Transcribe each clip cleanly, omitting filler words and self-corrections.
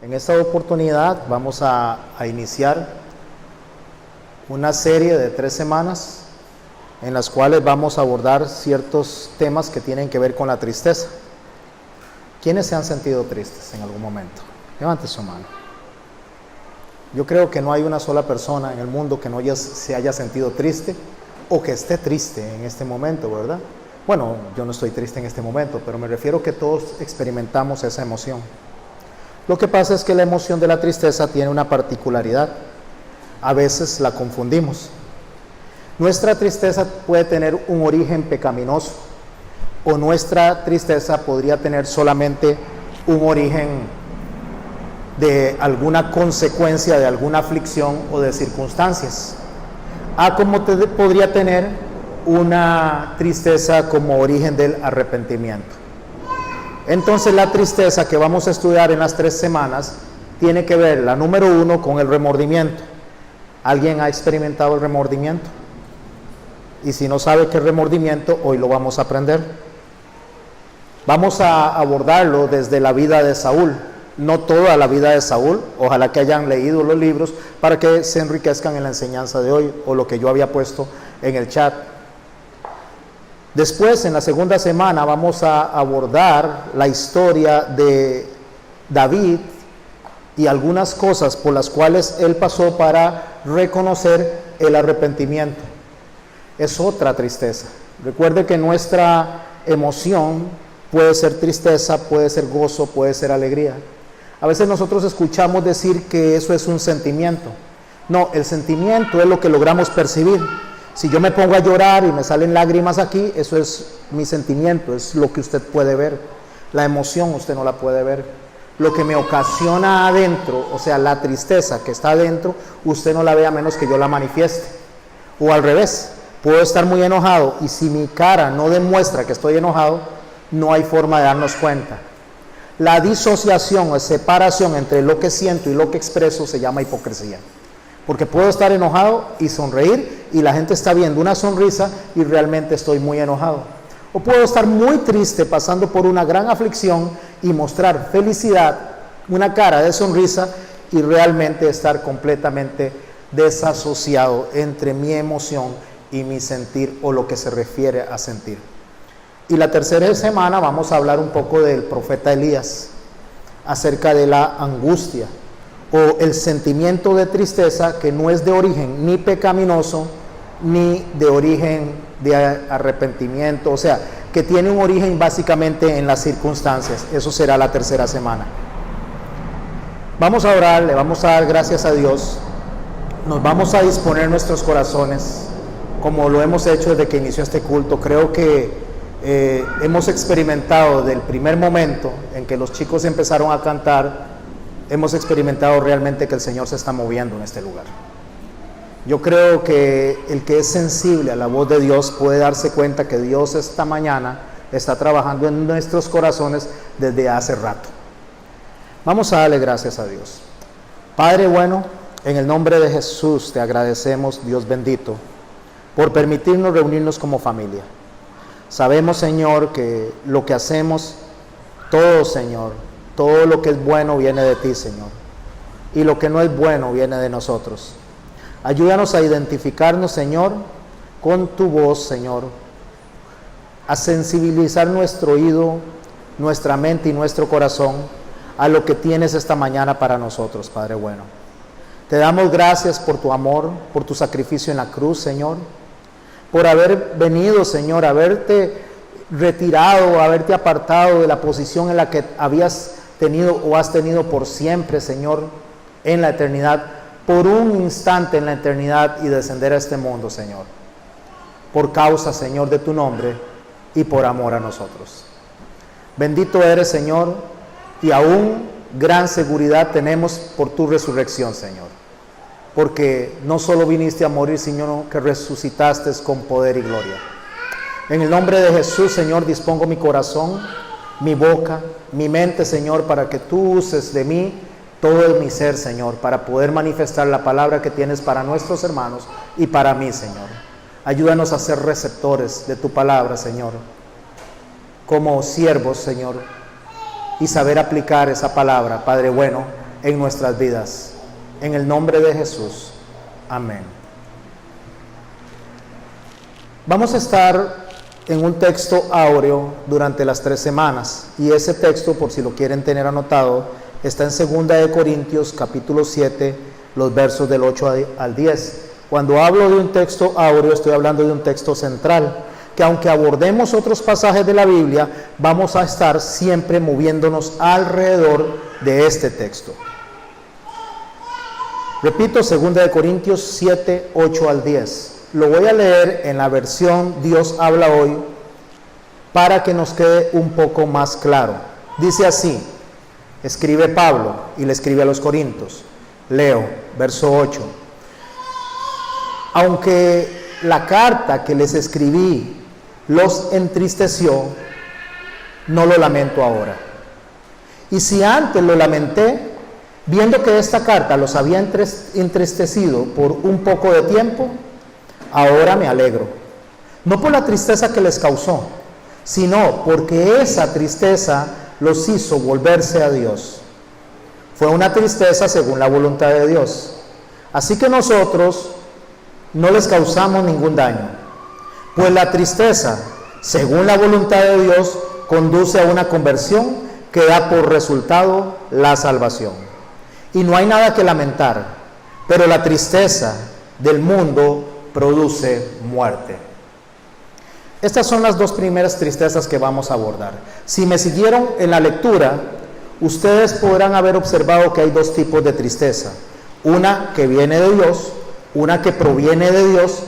En esta oportunidad vamos a iniciar una serie de 3 semanas en las cuales vamos a abordar ciertos temas que tienen que ver con la tristeza. ¿Quiénes se han sentido tristes en algún momento? Levante su mano. Yo creo que no hay una sola persona en el mundo que no se haya sentido triste o que esté triste en este momento, ¿verdad? Bueno, yo no estoy triste en este momento, pero me refiero que todos experimentamos esa emoción. Lo que pasa es que la emoción de la tristeza tiene una particularidad. A veces la confundimos. Nuestra tristeza puede tener un origen pecaminoso, o nuestra tristeza podría tener solamente un origen de alguna consecuencia de alguna aflicción o de circunstancias. Como podría tener una tristeza como origen del arrepentimiento. Entonces la tristeza que vamos a estudiar en las 3 semanas tiene que ver, la número 1, con el remordimiento. ¿Alguien ha experimentado el remordimiento? Y si no sabe qué es remordimiento, hoy lo vamos a aprender. Vamos a abordarlo desde la vida de Saúl, no toda la vida de Saúl. Ojalá que hayan leído los libros para que se enriquezcan en la enseñanza de hoy, o lo que yo había puesto en el chat. Después, en la segunda semana, vamos a abordar la historia de David y algunas cosas por las cuales él pasó para reconocer el arrepentimiento. Es otra tristeza. Recuerde que nuestra emoción puede ser tristeza, puede ser gozo, puede ser alegría. A veces nosotros escuchamos decir que eso es un sentimiento. No, el sentimiento es lo que logramos percibir. Si yo me pongo a llorar y me salen lágrimas aquí, eso es mi sentimiento, es lo que usted puede ver. La emoción usted no la puede ver. Lo que me ocasiona adentro, o sea, la tristeza que está adentro, usted no la ve a menos que yo la manifieste. O al revés, puedo estar muy enojado y si mi cara no demuestra que estoy enojado, no hay forma de darnos cuenta. La disociación o separación entre lo que siento y lo que expreso se llama hipocresía. Porque puedo estar enojado y sonreír y la gente está viendo una sonrisa y realmente estoy muy enojado. O puedo estar muy triste pasando por una gran aflicción y mostrar felicidad, una cara de sonrisa, y realmente estar completamente desasociado entre mi emoción y mi sentir, o lo que se refiere a sentir. Y la tercera semana vamos a hablar un poco del profeta Elías, acerca de la angustia o el sentimiento de tristeza que no es de origen ni pecaminoso ni de origen de arrepentimiento, o sea, que tiene un origen básicamente en las circunstancias. Eso será la tercera semana. Vamos a orar, le vamos a dar gracias a Dios, nos vamos a disponer nuestros corazones como lo hemos hecho desde que inició este culto. Creo que hemos experimentado del primer momento en que los chicos empezaron a cantar, hemos experimentado realmente que el Señor se está moviendo en este lugar. Yo creo que el que es sensible a la voz de Dios puede darse cuenta que Dios esta mañana está trabajando en nuestros corazones desde hace rato. Vamos a darle gracias a Dios. Padre bueno, en el nombre de Jesús te agradecemos, Dios bendito, por permitirnos reunirnos como familia. Sabemos, Señor, que lo que hacemos, todo, Señor, todo lo que es bueno viene de ti, Señor, y lo que no es bueno viene de nosotros. Ayúdanos a identificarnos, Señor, con tu voz, Señor, a sensibilizar nuestro oído, nuestra mente y nuestro corazón a lo que tienes esta mañana para nosotros, Padre bueno. Te damos gracias por tu amor, por tu sacrificio en la cruz, Señor, por haber venido, Señor, haberte retirado, haberte apartado de la posición en la que habías tenido o has tenido por siempre, Señor, en la eternidad, por un instante en la eternidad, y descender a este mundo, Señor, por causa, Señor, de tu nombre y por amor a nosotros. Bendito eres, Señor, y aún gran seguridad tenemos por tu resurrección, Señor, porque no solo viniste a morir, sino que resucitaste con poder y gloria. En el nombre de Jesús, Señor, dispongo mi corazón, mi boca, mi mente, Señor, para que tú uses de mí todo mi ser, Señor, para poder manifestar la palabra que tienes para nuestros hermanos y para mí, Señor. Ayúdanos a ser receptores de tu palabra, Señor, como siervos, Señor, y saber aplicar esa palabra, Padre bueno, en nuestras vidas. En el nombre de Jesús. Amén. Vamos a estar en un texto áureo durante las 3 semanas, y ese texto, por si lo quieren tener anotado, está en 2 de Corintios capítulo 7, los versos del 8 al 10. Cuando hablo de un texto áureo, estoy hablando de un texto central, que aunque abordemos otros pasajes de la Biblia, vamos a estar siempre moviéndonos alrededor de este texto. Repito, 2 de Corintios 7, 8 al 10. Lo voy a leer en la versión Dios habla hoy para que nos quede un poco más claro. Dice así, escribe Pablo y le escribe a los Corintios. Leo, verso 8. Aunque la carta que les escribí los entristeció, no lo lamento ahora. Y si antes lo lamenté, viendo que esta carta los había entristecido por un poco de tiempo, ahora me alegro, no por la tristeza que les causó, sino porque esa tristeza los hizo volverse a Dios. Fue una tristeza según la voluntad de Dios. Así que nosotros no les causamos ningún daño, pues la tristeza, según la voluntad de Dios, conduce a una conversión que da por resultado la salvación. Y no hay nada que lamentar, pero la tristeza del mundo produce muerte. Estas son las 2 primeras tristezas que vamos a abordar. Si me siguieron en la lectura, ustedes podrán haber observado que hay 2 tipos de tristeza. Una que viene de Dios, una que proviene de Dios,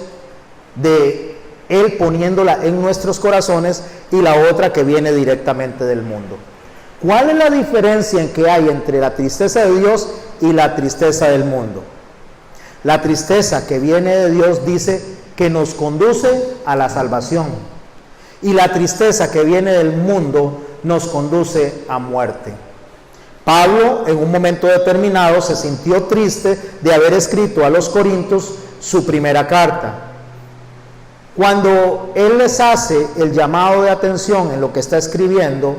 de Él poniéndola en nuestros corazones, y la otra que viene directamente del mundo. ¿Cuál es la diferencia en que hay entre la tristeza de Dios y la tristeza del mundo? La tristeza que viene de Dios dice que nos conduce a la salvación, y la tristeza que viene del mundo nos conduce a muerte. Pablo, en un momento determinado, se sintió triste de haber escrito a los Corintios su primera carta. Cuando él les hace el llamado de atención en lo que está escribiendo,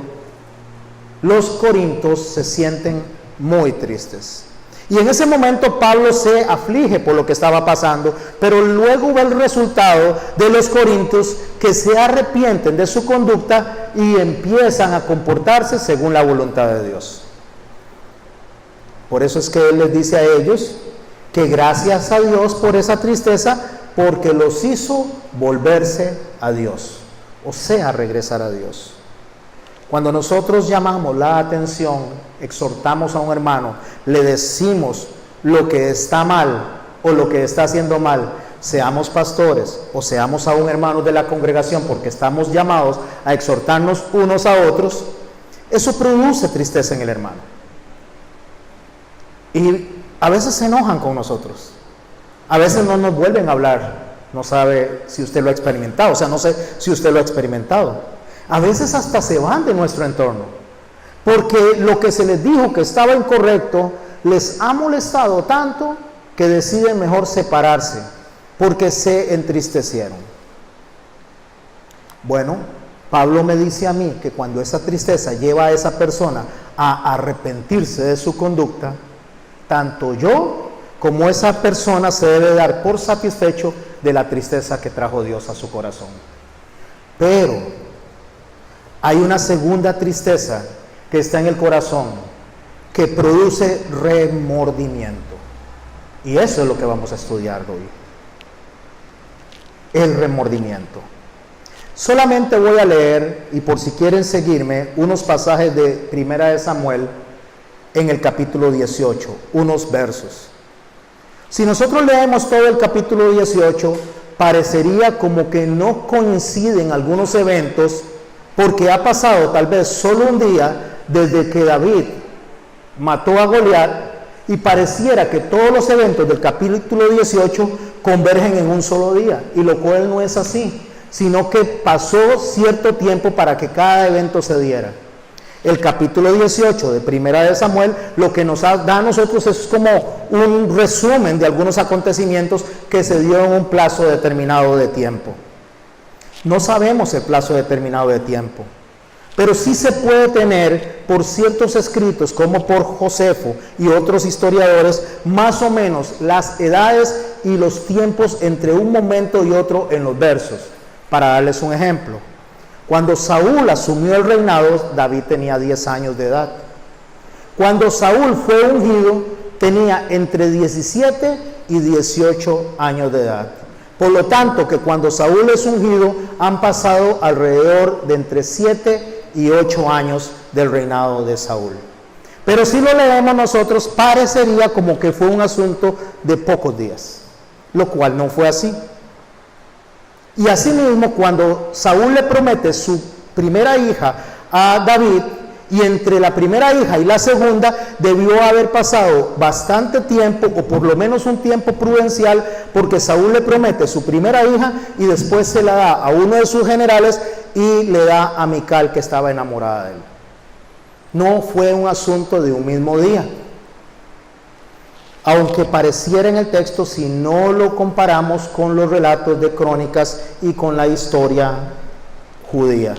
los Corintios se sienten muy tristes. Y en ese momento Pablo se aflige por lo que estaba pasando, pero luego ve el resultado de los Corintios que se arrepienten de su conducta y empiezan a comportarse según la voluntad de Dios. Por eso es que él les dice a ellos que gracias a Dios por esa tristeza, porque los hizo volverse a Dios, o sea, regresar a Dios. Cuando nosotros llamamos la atención, exhortamos a un hermano, le decimos lo que está mal o lo que está haciendo mal, seamos pastores o seamos aún hermanos de la congregación, porque estamos llamados a exhortarnos unos a otros, eso produce tristeza en el hermano. Y a veces se enojan con nosotros, a veces no nos vuelven a hablar. No sabe si usted lo ha experimentado, o sea, no sé si usted lo ha experimentado. A veces hasta se van de nuestro entorno, porque lo que se les dijo que estaba incorrecto les ha molestado tanto que deciden mejor separarse, porque se entristecieron. Bueno, Pablo me dice a mí que cuando esa tristeza lleva a esa persona a arrepentirse de su conducta, tanto yo como esa persona se debe dar por satisfecho de la tristeza que trajo Dios a su corazón. Pero hay una segunda tristeza que está en el corazón, que produce remordimiento. Y eso es lo que vamos a estudiar hoy. El remordimiento. Solamente voy a leer, y por si quieren seguirme, unos pasajes de 1 de Samuel en el capítulo 18, unos versos. Si nosotros leemos todo el capítulo 18, parecería como que no coinciden algunos eventos, porque ha pasado tal vez solo un día desde que David mató a Goliat, y pareciera que todos los eventos del capítulo 18 convergen en un solo día, y lo cual no es así, sino que pasó cierto tiempo para que cada evento se diera. El capítulo 18 de 1 de Samuel lo que nos da a nosotros es como un resumen de algunos acontecimientos que se dio en un plazo determinado de tiempo. No sabemos el plazo determinado de tiempo, Pero sí se puede tener por ciertos escritos, como por Josefo y otros historiadores, más o menos las edades y los tiempos entre un momento y otro en los versos. Para darles un ejemplo, cuando Saúl asumió el reinado, David tenía 10 años de edad. Cuando Saúl fue ungido, tenía entre 17 y 18 años de edad. Por lo tanto, que cuando Saúl es ungido, han pasado alrededor de entre 7 y 8 años del reinado de Saúl. Pero si lo leemos nosotros, parecería como que fue un asunto de pocos días, lo cual no fue así. Y asimismo, cuando Saúl le promete su primera hija a David, y entre la primera hija y la segunda debió haber pasado bastante tiempo, o por lo menos un tiempo prudencial, porque Saúl le promete su primera hija y después se la da a uno de sus generales y le da a Mical, que estaba enamorada de él. No fue un asunto de un mismo día, aunque pareciera en el texto si no lo comparamos con los relatos de Crónicas y con la historia judía.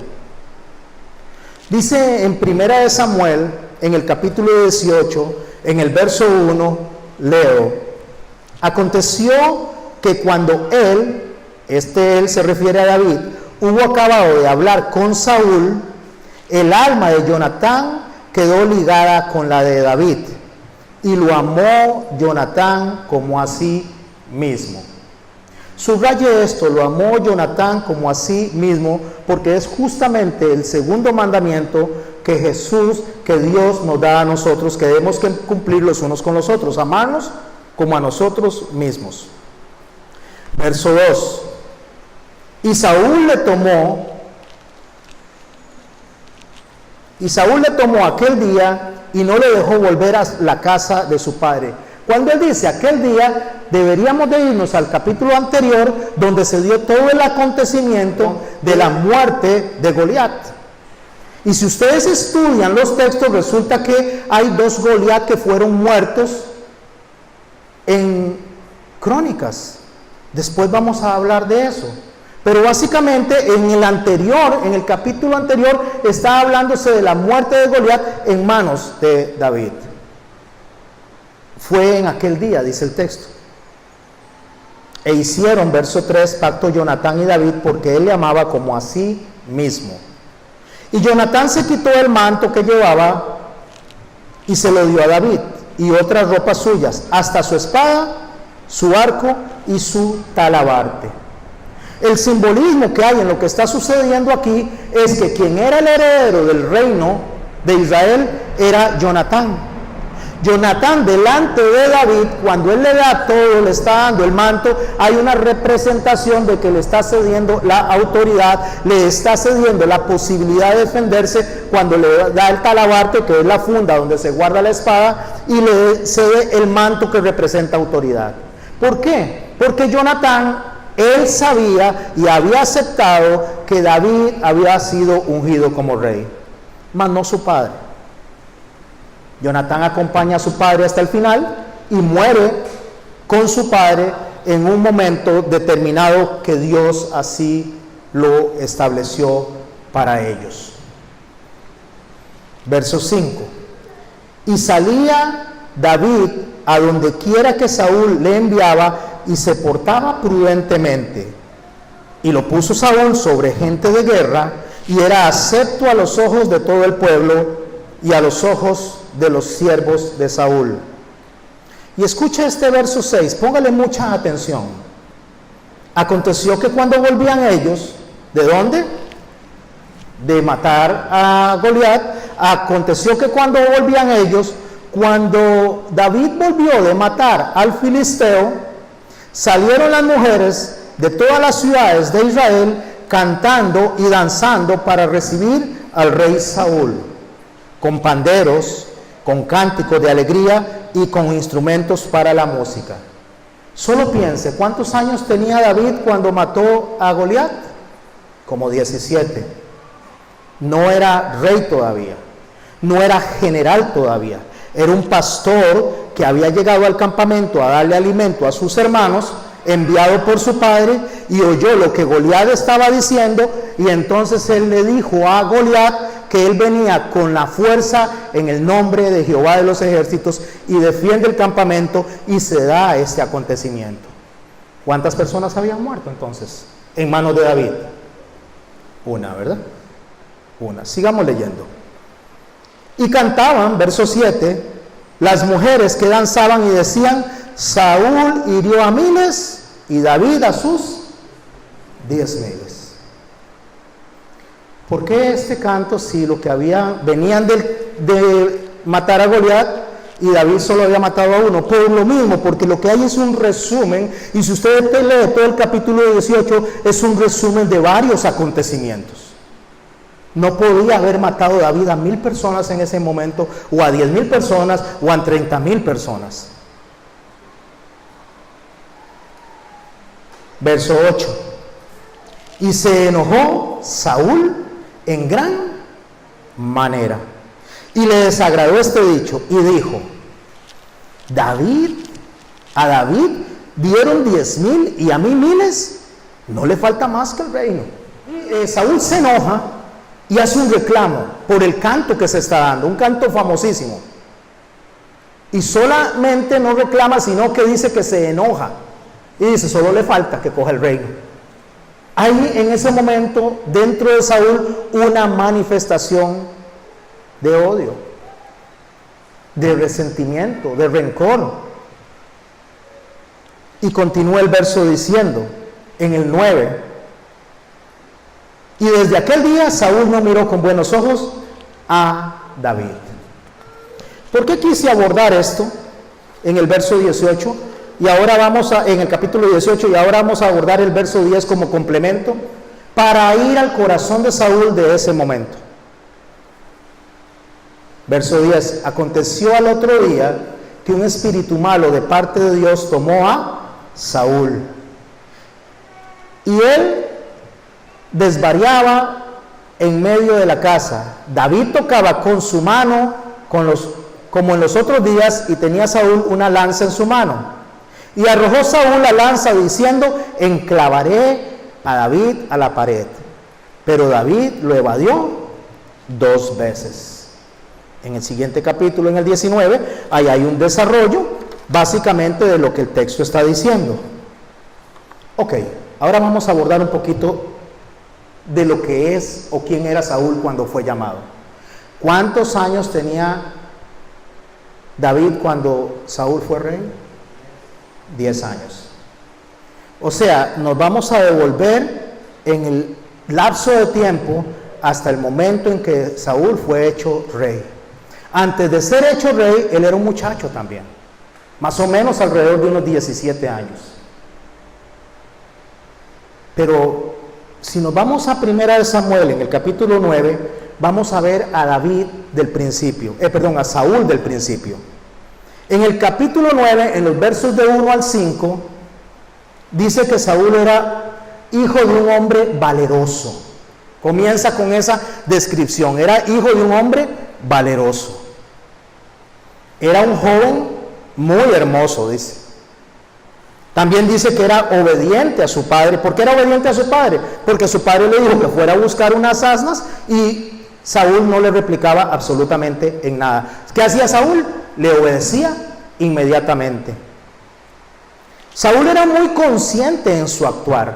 Dice en 1 Samuel, en el capítulo 18, en el verso 1, leo: aconteció que cuando él se refiere a David, hubo acabado de hablar con Saúl, el alma de Jonatán quedó ligada con la de David, y lo amó Jonatán como a sí mismo. Subraye esto: lo amó Jonatán como a sí mismo, porque es justamente el segundo mandamiento que Dios nos da a nosotros, que debemos cumplir los unos con los otros, amarnos como a nosotros mismos. Verso 2: y Saúl le tomó aquel día y no le dejó volver a la casa de su padre. Cuando él dice aquel día, deberíamos de irnos al capítulo anterior, donde se dio todo el acontecimiento de la muerte de Goliat. Y si ustedes estudian los textos, resulta que hay 2 Goliat que fueron muertos en Crónicas. Después vamos a hablar de eso. Pero básicamente en el capítulo anterior, está hablándose de la muerte de Goliat en manos de David. Fue en aquel día, dice el texto. E hicieron, verso 3, pacto Jonatán y David, porque él le amaba como a sí mismo. Y Jonatán se quitó el manto que llevaba y se lo dio a David, y otras ropas suyas, hasta su espada, su arco y su talabarte. El simbolismo que hay en lo que está sucediendo aquí es que quien era el heredero del reino de Israel era Jonatán. Jonatán, delante de David, cuando él le da todo, le está dando el manto, hay una representación de que le está cediendo la autoridad, le está cediendo la posibilidad de defenderse cuando le da el talabarte, que es la funda donde se guarda la espada, y le cede el manto que representa autoridad. ¿Por qué? Porque Jonatán, él sabía y había aceptado que David había sido ungido como rey, mas no su padre. Jonatán acompaña a su padre hasta el final y muere con su padre en un momento determinado que Dios así lo estableció para ellos. Verso 5: y salía David a donde quiera que Saúl le enviaba y se portaba prudentemente. Y lo puso Saúl sobre gente de guerra, y era acepto a los ojos de todo el pueblo y a los ojos de los siervos de Saúl. Y escucha este verso 6, póngale mucha atención. Aconteció que cuando volvían ellos, ¿de dónde? De matar a Goliat. Aconteció que cuando volvían ellos, cuando David volvió de matar al filisteo, salieron las mujeres de todas las ciudades de Israel cantando y danzando para recibir al rey Saúl, con panderos, con cánticos de alegría y con instrumentos para la música. Solo piense, ¿cuántos años tenía David cuando mató a Goliat? Como 17. No era rey todavía, no era general todavía. Era un pastor que había llegado al campamento a darle alimento a sus hermanos, enviado por su padre, y oyó lo que Goliat estaba diciendo, y entonces él le dijo a Goliat que él venía con la fuerza en el nombre de Jehová de los ejércitos y defiende el campamento, y se da este acontecimiento. ¿Cuántas personas habían muerto entonces en manos de David? Una, ¿verdad? Una. Sigamos leyendo. Y cantaban, verso 7, las mujeres que danzaban y decían: Saúl hirió a miles y David a sus 10,000. ¿Por qué este canto si lo que venían de matar a Goliat y David solo había matado a uno? Por lo mismo, porque lo que hay es un resumen, y si usted lee todo el capítulo 18, es un resumen de varios acontecimientos. No podía haber matado David a 1,000 personas en ese momento, o a 10,000 personas, o a 30,000 personas. Verso 8. Y se enojó Saúl en gran manera, y le desagradó este dicho, y dijo: a David dieron 10,000 y a mí miles, no le falta más que el reino. Saúl se enoja y hace un reclamo por el canto que se está dando, un canto famosísimo, y solamente no reclama, sino que dice que se enoja, y dice: solo le falta que coja el reino. Hay en ese momento dentro de Saúl una manifestación de odio, de resentimiento, de rencor. Y continúa el verso diciendo, en el 9: y desde aquel día Saúl no miró con buenos ojos a David. ¿Por qué quise abordar esto en el verso 18? Y ahora en el capítulo 18, y ahora vamos a abordar el verso 10 como complemento, para ir al corazón de Saúl de ese momento. Verso 10: aconteció al otro día que un espíritu malo de parte de Dios tomó a Saúl, y él desvariaba en medio de la casa. David tocaba con su mano, como en los otros días, y tenía Saúl una lanza en su mano. Y arrojó Saúl la lanza diciendo: enclavaré a David a la pared. Pero David lo evadió 2 veces. En el siguiente capítulo, en el 19, ahí hay un desarrollo básicamente de lo que el texto está diciendo. Ok, ahora vamos a abordar un poquito de lo que es o quién era Saúl cuando fue llamado. ¿Cuántos años tenía David cuando Saúl fue rey? 10 años. O sea, nos vamos a devolver en el lapso de tiempo hasta el momento en que Saúl fue hecho rey. Antes de ser hecho rey, él era un muchacho también, más o menos alrededor de unos 17 años. Pero si nos vamos a 1 Samuel, en el capítulo 9, vamos a ver a David del principio, a Saúl del principio. En el capítulo 9, en los versos de 1 al 5, dice que Saúl era hijo de un hombre valeroso. Comienza con esa descripción: era hijo de un hombre valeroso. Era un joven muy hermoso, dice. También dice que era obediente a su padre. ¿Por qué era obediente a su padre? Porque su padre le dijo que fuera a buscar unas asnas y Saúl no le replicaba absolutamente en nada. ¿Qué hacía Saúl? Le obedecía inmediatamente. Saúl era muy consciente en su actuar,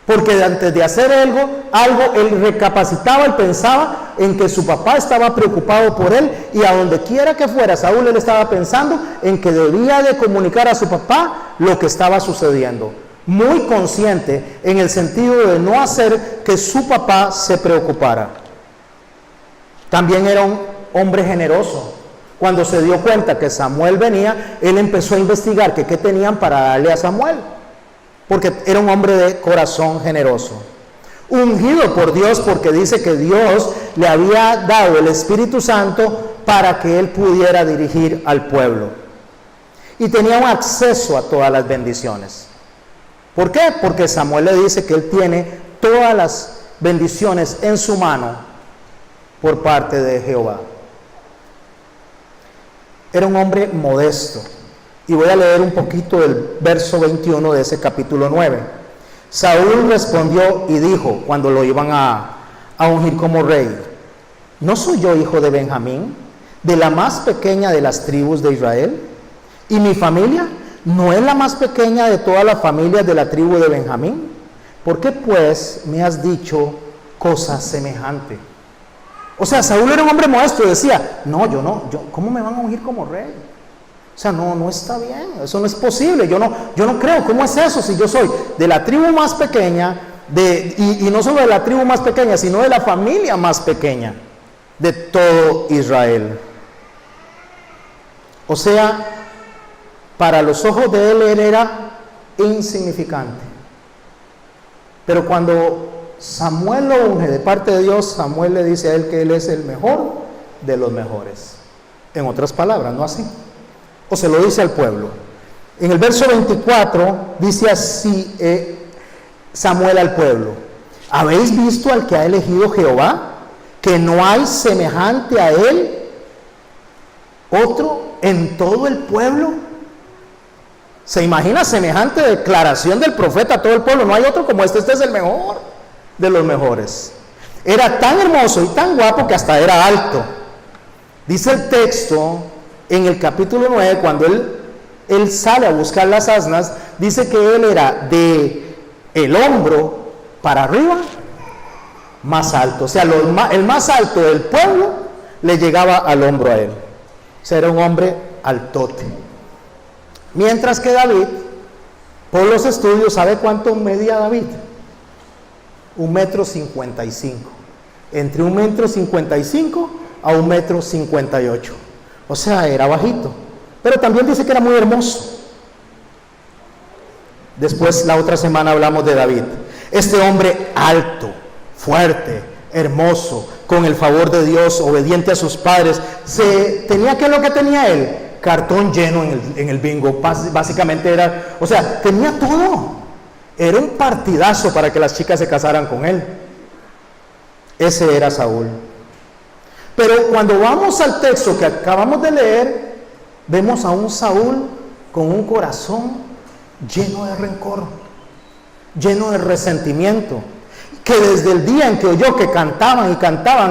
porque antes de hacer algo, él recapacitaba, él pensaba en que su papá estaba preocupado por él, y a donde quiera que fuera Saúl, él estaba pensando en que debía de comunicar a su papá lo que estaba sucediendo. Muy consciente en el sentido de no hacer que su papá se preocupara. También era un hombre generoso. Cuando se dio cuenta que Samuel venía, él empezó a investigar qué tenían para darle a Samuel, porque era un hombre de corazón generoso. Ungido por Dios, porque dice que Dios le había dado el Espíritu Santo para que él pudiera dirigir al pueblo. Y tenía un acceso a todas las bendiciones. ¿Por qué? Porque Samuel le dice que él tiene todas las bendiciones en su mano por parte de Jehová. Era un hombre modesto. Y voy a leer un poquito del verso 21 de ese capítulo 9. Saúl respondió y dijo, cuando lo iban a ungir como rey: ¿no soy yo hijo de Benjamín, de la más pequeña de las tribus de Israel? ¿Y mi familia no es la más pequeña de todas las familias de la tribu de Benjamín? ¿Por qué pues me has dicho cosa semejante? O sea, Saúl era un hombre modesto y decía, ¿cómo me van a ungir como rey? O sea, no está bien, eso no es posible, yo no creo, ¿cómo es eso si yo soy de la tribu más pequeña, y no solo de la tribu más pequeña, sino de la familia más pequeña de todo Israel? O sea, para los ojos de él era insignificante. Pero cuando Samuel lo unge de parte de Dios, Samuel le dice a él que él es el mejor de los mejores. En otras palabras, no así. O se lo dice al pueblo. En el verso 24 dice así Samuel al pueblo: ¿habéis visto al que ha elegido Jehová? Que no hay semejante a él otro en todo el pueblo. ¿Se imagina semejante declaración del profeta a todo el pueblo? No hay otro como este es el mejor de los mejores. Era tan hermoso y tan guapo que hasta era alto. Dice el texto en el capítulo 9, cuando él sale a buscar las asnas, dice que él era de el hombro para arriba más alto. O sea, el más alto del pueblo le llegaba al hombro a él. O sea, era un hombre altote. Mientras que David, por los estudios, ¿sabe cuánto medía David? 1,55 m. Entre 1,55 m a 1,58 m. O sea, era bajito. Pero también dice que era muy hermoso. Después, la otra semana hablamos de David. Este hombre alto, fuerte, hermoso, con el favor de Dios, obediente a sus padres. ¿Tenía qué es lo que tenía él? Cartón lleno en el bingo. Básicamente era, o sea, tenía todo. Era un partidazo para que las chicas se casaran con él. Ese era Saúl. Pero cuando vamos al texto que acabamos de leer, vemos a un Saúl con un corazón lleno de rencor, lleno de resentimiento, que desde el día en que oyó que cantaban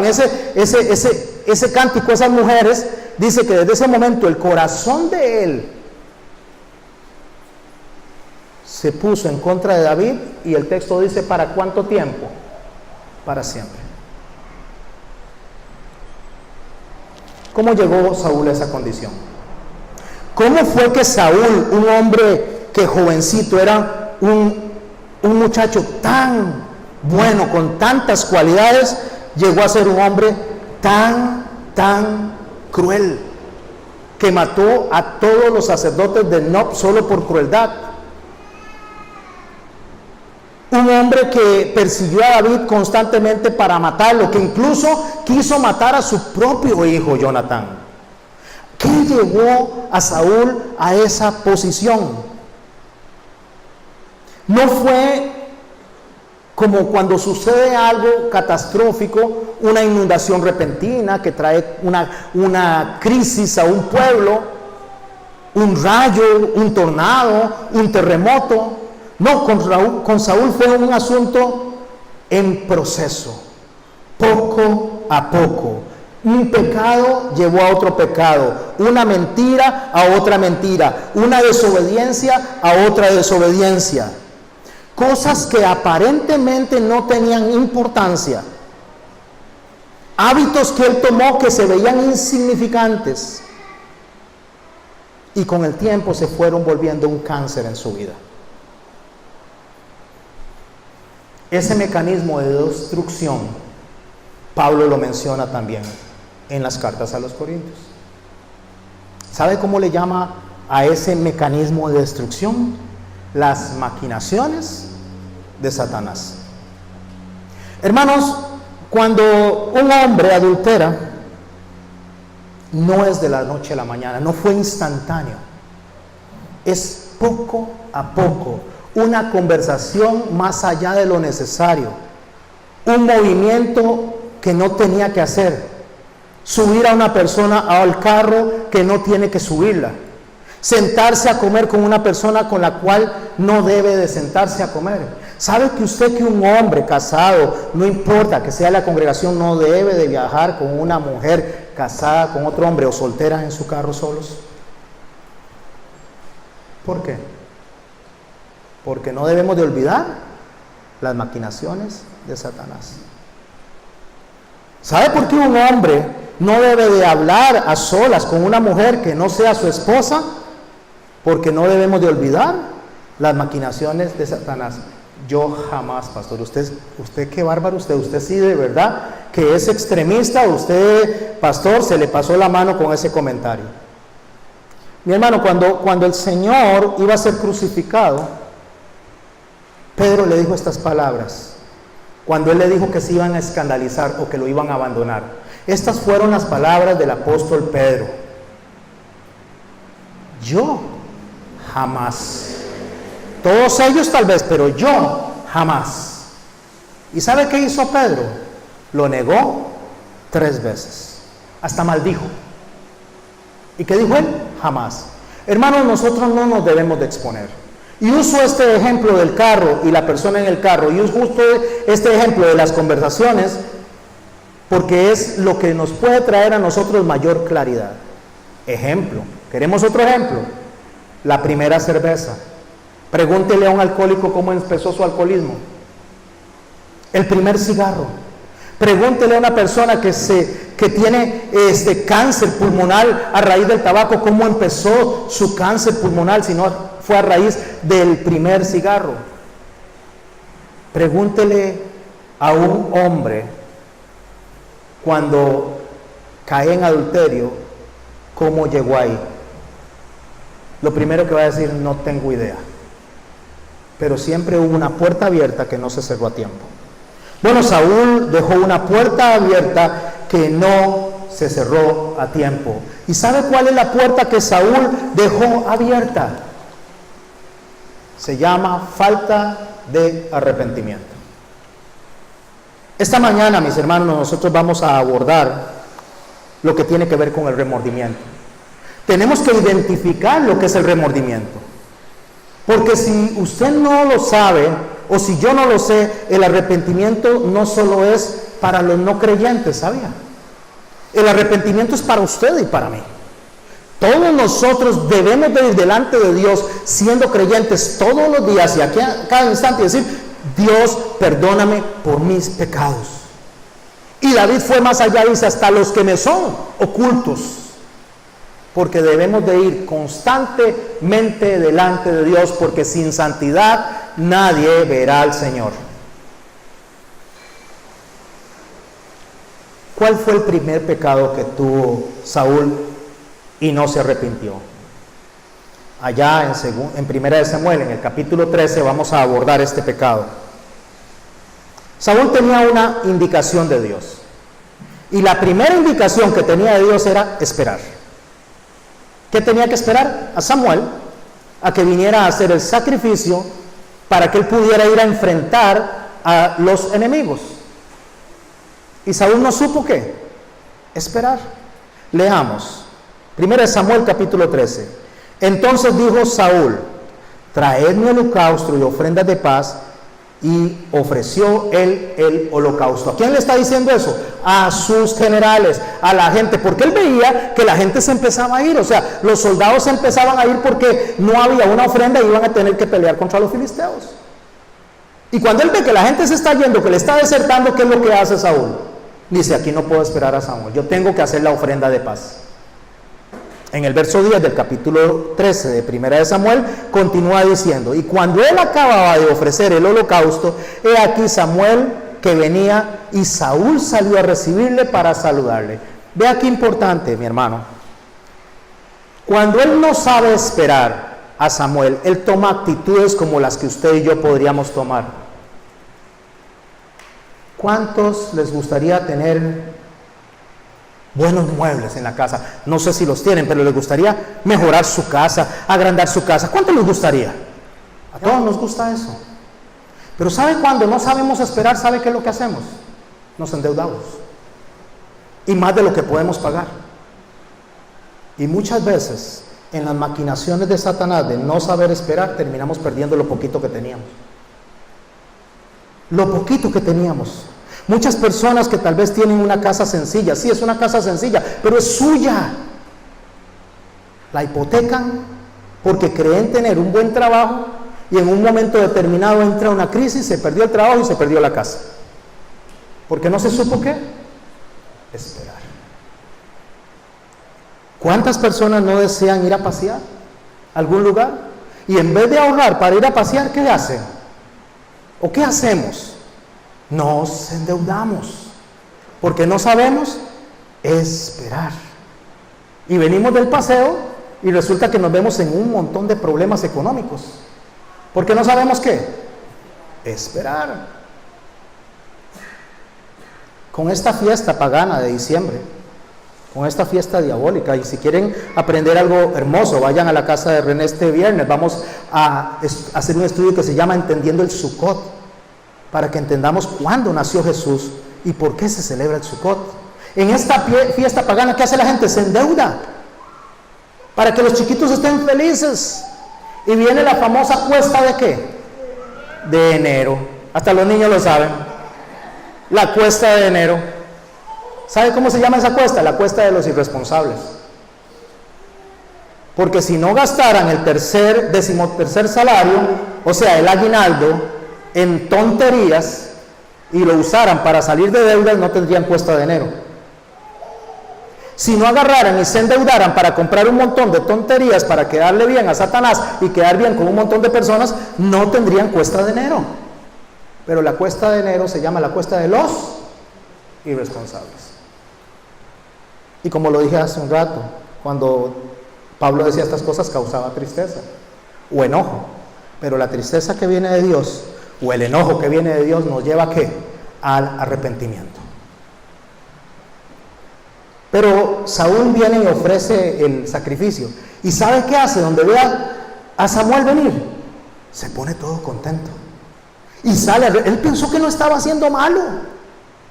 ese cántico, esas mujeres, dice que desde ese momento el corazón de él se puso en contra de David, y el texto dice, ¿para cuánto tiempo? Para siempre. ¿Cómo llegó Saúl a esa condición? ¿Cómo fue que Saúl, un hombre que jovencito, era un muchacho tan bueno, con tantas cualidades, llegó a ser un hombre tan cruel, que mató a todos los sacerdotes de Nob solo por crueldad? Un hombre que persiguió a David constantemente para matarlo, que incluso quiso matar a su propio hijo Jonatán. ¿Qué llevó a Saúl a esa posición? No fue como cuando sucede algo catastrófico, una inundación repentina que trae una crisis a un pueblo, un rayo, un tornado, un terremoto. No, con Saúl fue un asunto en proceso, poco a poco. Un pecado llevó a otro pecado, una mentira a otra mentira, una desobediencia a otra desobediencia. Cosas que aparentemente no tenían importancia, hábitos que él tomó que se veían insignificantes, y con el tiempo se fueron volviendo un cáncer en su vida. Ese mecanismo de destrucción, Pablo lo menciona también en las cartas a los Corintios. ¿Sabe cómo le llama a ese mecanismo de destrucción? Las maquinaciones de Satanás. Hermanos, cuando un hombre adultera, no es de la noche a la mañana, no fue instantáneo, es poco a poco, una conversación más allá de lo necesario, un movimiento que no tenía que hacer, subir a una persona al carro que no tiene que subirla, sentarse a comer con una persona con la cual no debe de sentarse a comer, ¿Sabe que usted que un hombre casado, no importa que sea la congregación, no debe de viajar con una mujer casada con otro hombre o soltera en su carro solos? ¿Por qué? Porque no debemos de olvidar las maquinaciones de Satanás. ¿Sabe por qué un hombre no debe de hablar a solas con una mujer que no sea su esposa? Porque no debemos de olvidar las maquinaciones de Satanás. Yo jamás, pastor, usted qué bárbaro, usted sí de verdad que es extremista, usted, pastor, se le pasó la mano con ese comentario. Mi hermano, cuando el Señor iba a ser crucificado, Pedro le dijo estas palabras, cuando él le dijo que se iban a escandalizar o que lo iban a abandonar. Estas fueron las palabras del apóstol Pedro: yo jamás. Todos ellos tal vez, pero yo jamás. ¿Y sabe qué hizo Pedro? Lo negó 3 veces. Hasta maldijo. ¿Y qué dijo él? Jamás. Hermanos, nosotros no nos debemos de exponer. Y uso este ejemplo del carro y la persona en el carro, y uso justo este ejemplo de las conversaciones, porque es lo que nos puede traer a nosotros mayor claridad. Ejemplo. ¿Queremos otro ejemplo? La primera cerveza. Pregúntele a un alcohólico cómo empezó su alcoholismo. El primer cigarro. Pregúntele a una persona que tiene cáncer pulmonar a raíz del tabaco, cómo empezó su cáncer pulmonar, si no fue a raíz del primer cigarro. Pregúntele a un hombre cuando cae en adulterio, cómo llegó ahí. Lo primero que va a decir: no tengo idea. Pero siempre hubo una puerta abierta que no se cerró a tiempo. Bueno, Saúl dejó una puerta abierta que no se cerró a tiempo. ¿Y sabe cuál es la puerta que Saúl dejó abierta? Se llama falta de arrepentimiento. Esta mañana, mis hermanos, nosotros vamos a abordar lo que tiene que ver con el remordimiento. Tenemos que identificar lo que es el remordimiento. Porque si usted no lo sabe, o si yo no lo sé, el arrepentimiento no solo es para los no creyentes, ¿sabía? El arrepentimiento es para usted y para mí. Todos nosotros debemos de ir delante de Dios siendo creyentes todos los días y aquí a cada instante y decir: Dios, perdóname por mis pecados. Y David fue más allá, dice: hasta los que me son ocultos. Porque debemos de ir constantemente delante de Dios, porque sin santidad nadie verá al Señor. ¿Cuál fue el primer pecado que tuvo Saúl y no se arrepintió? Allá en Primera de Samuel, en el capítulo 13, vamos a abordar este pecado. Saúl tenía una indicación de Dios. Y la primera indicación que tenía de Dios era esperar. ¿Qué tenía que esperar? A Samuel, a que viniera a hacer el sacrificio para que él pudiera ir a enfrentar a los enemigos. Y Saúl no supo qué, esperar. Leamos, 1 Samuel capítulo 13. Entonces dijo Saúl: traedme holocausto y ofrendas de paz. Y ofreció él el holocausto. ¿A quién le está diciendo eso? A sus generales, a la gente, porque él veía que la gente se empezaba a ir. O sea, los soldados se empezaban a ir porque no había una ofrenda y iban a tener que pelear contra los filisteos. Y cuando él ve que la gente se está yendo, que le está desertando, ¿qué es lo que hace Saúl? Dice: aquí no puedo esperar a Samuel, yo tengo que hacer la ofrenda de paz. En el verso 10 del capítulo 13 de Primera de Samuel, continúa diciendo: y cuando él acababa de ofrecer el holocausto, he aquí Samuel que venía, y Saúl salió a recibirle para saludarle. Vea qué importante, mi hermano. Cuando él no sabe esperar a Samuel, él toma actitudes como las que usted y yo podríamos tomar. ¿Cuántos les gustaría tener buenos muebles en la casa? No sé si los tienen, pero les gustaría mejorar su casa, agrandar su casa. ¿Cuánto les gustaría? A todos nos gusta eso. Pero ¿sabe cuando no sabemos esperar? ¿Sabe qué es lo que hacemos? Nos endeudamos. Y más de lo que podemos pagar. Y muchas veces, en las maquinaciones de Satanás de no saber esperar, terminamos perdiendo lo poquito que teníamos. lo poquito que teníamos. Muchas personas que tal vez tienen una casa sencilla, sí, es una casa sencilla, pero es suya. La hipotecan porque creen tener un buen trabajo y en un momento determinado entra una crisis, se perdió el trabajo y se perdió la casa. Porque no se supo qué, esperar. ¿Cuántas personas no desean ir a pasear a algún lugar? Y en vez de ahorrar para ir a pasear, ¿qué hacen? ¿O qué hacemos? Nos endeudamos porque no sabemos esperar. Y venimos del paseo y resulta que nos vemos en un montón de problemas económicos porque no sabemos qué, esperar. Con esta fiesta pagana de diciembre, con esta fiesta diabólica, y si quieren aprender algo hermoso, vayan a la casa de René este viernes. Vamos a hacer un estudio que se llama Entendiendo el Sukkot, para que entendamos cuándo nació Jesús y por qué se celebra el Sukkot. En esta fiesta pagana, ¿qué hace la gente? Se endeuda para que los chiquitos estén felices. Y viene la famosa cuesta de ¿qué? De enero. Hasta los niños lo saben. La cuesta de enero. ¿Sabe cómo se llama esa cuesta? La cuesta de los irresponsables. Porque si no gastaran el decimotercer salario, o sea, el aguinaldo, en tonterías y lo usaran para salir de deudas, no tendrían cuesta de enero. Si no agarraran y se endeudaran para comprar un montón de tonterías para quedarle bien a Satanás y quedar bien con un montón de personas, no tendrían cuesta de enero. Pero la cuesta de enero se llama la cuesta de los irresponsables. Y como lo dije hace un rato, cuando Pablo decía estas cosas causaba tristeza o enojo, pero la tristeza que viene de Dios o el enojo que viene de Dios nos lleva ¿a qué? Al arrepentimiento. Pero Saúl viene y ofrece el sacrificio. ¿Y sabe qué hace? Donde vea a Samuel venir, se pone todo contento. Y sale, él pensó que no estaba haciendo malo.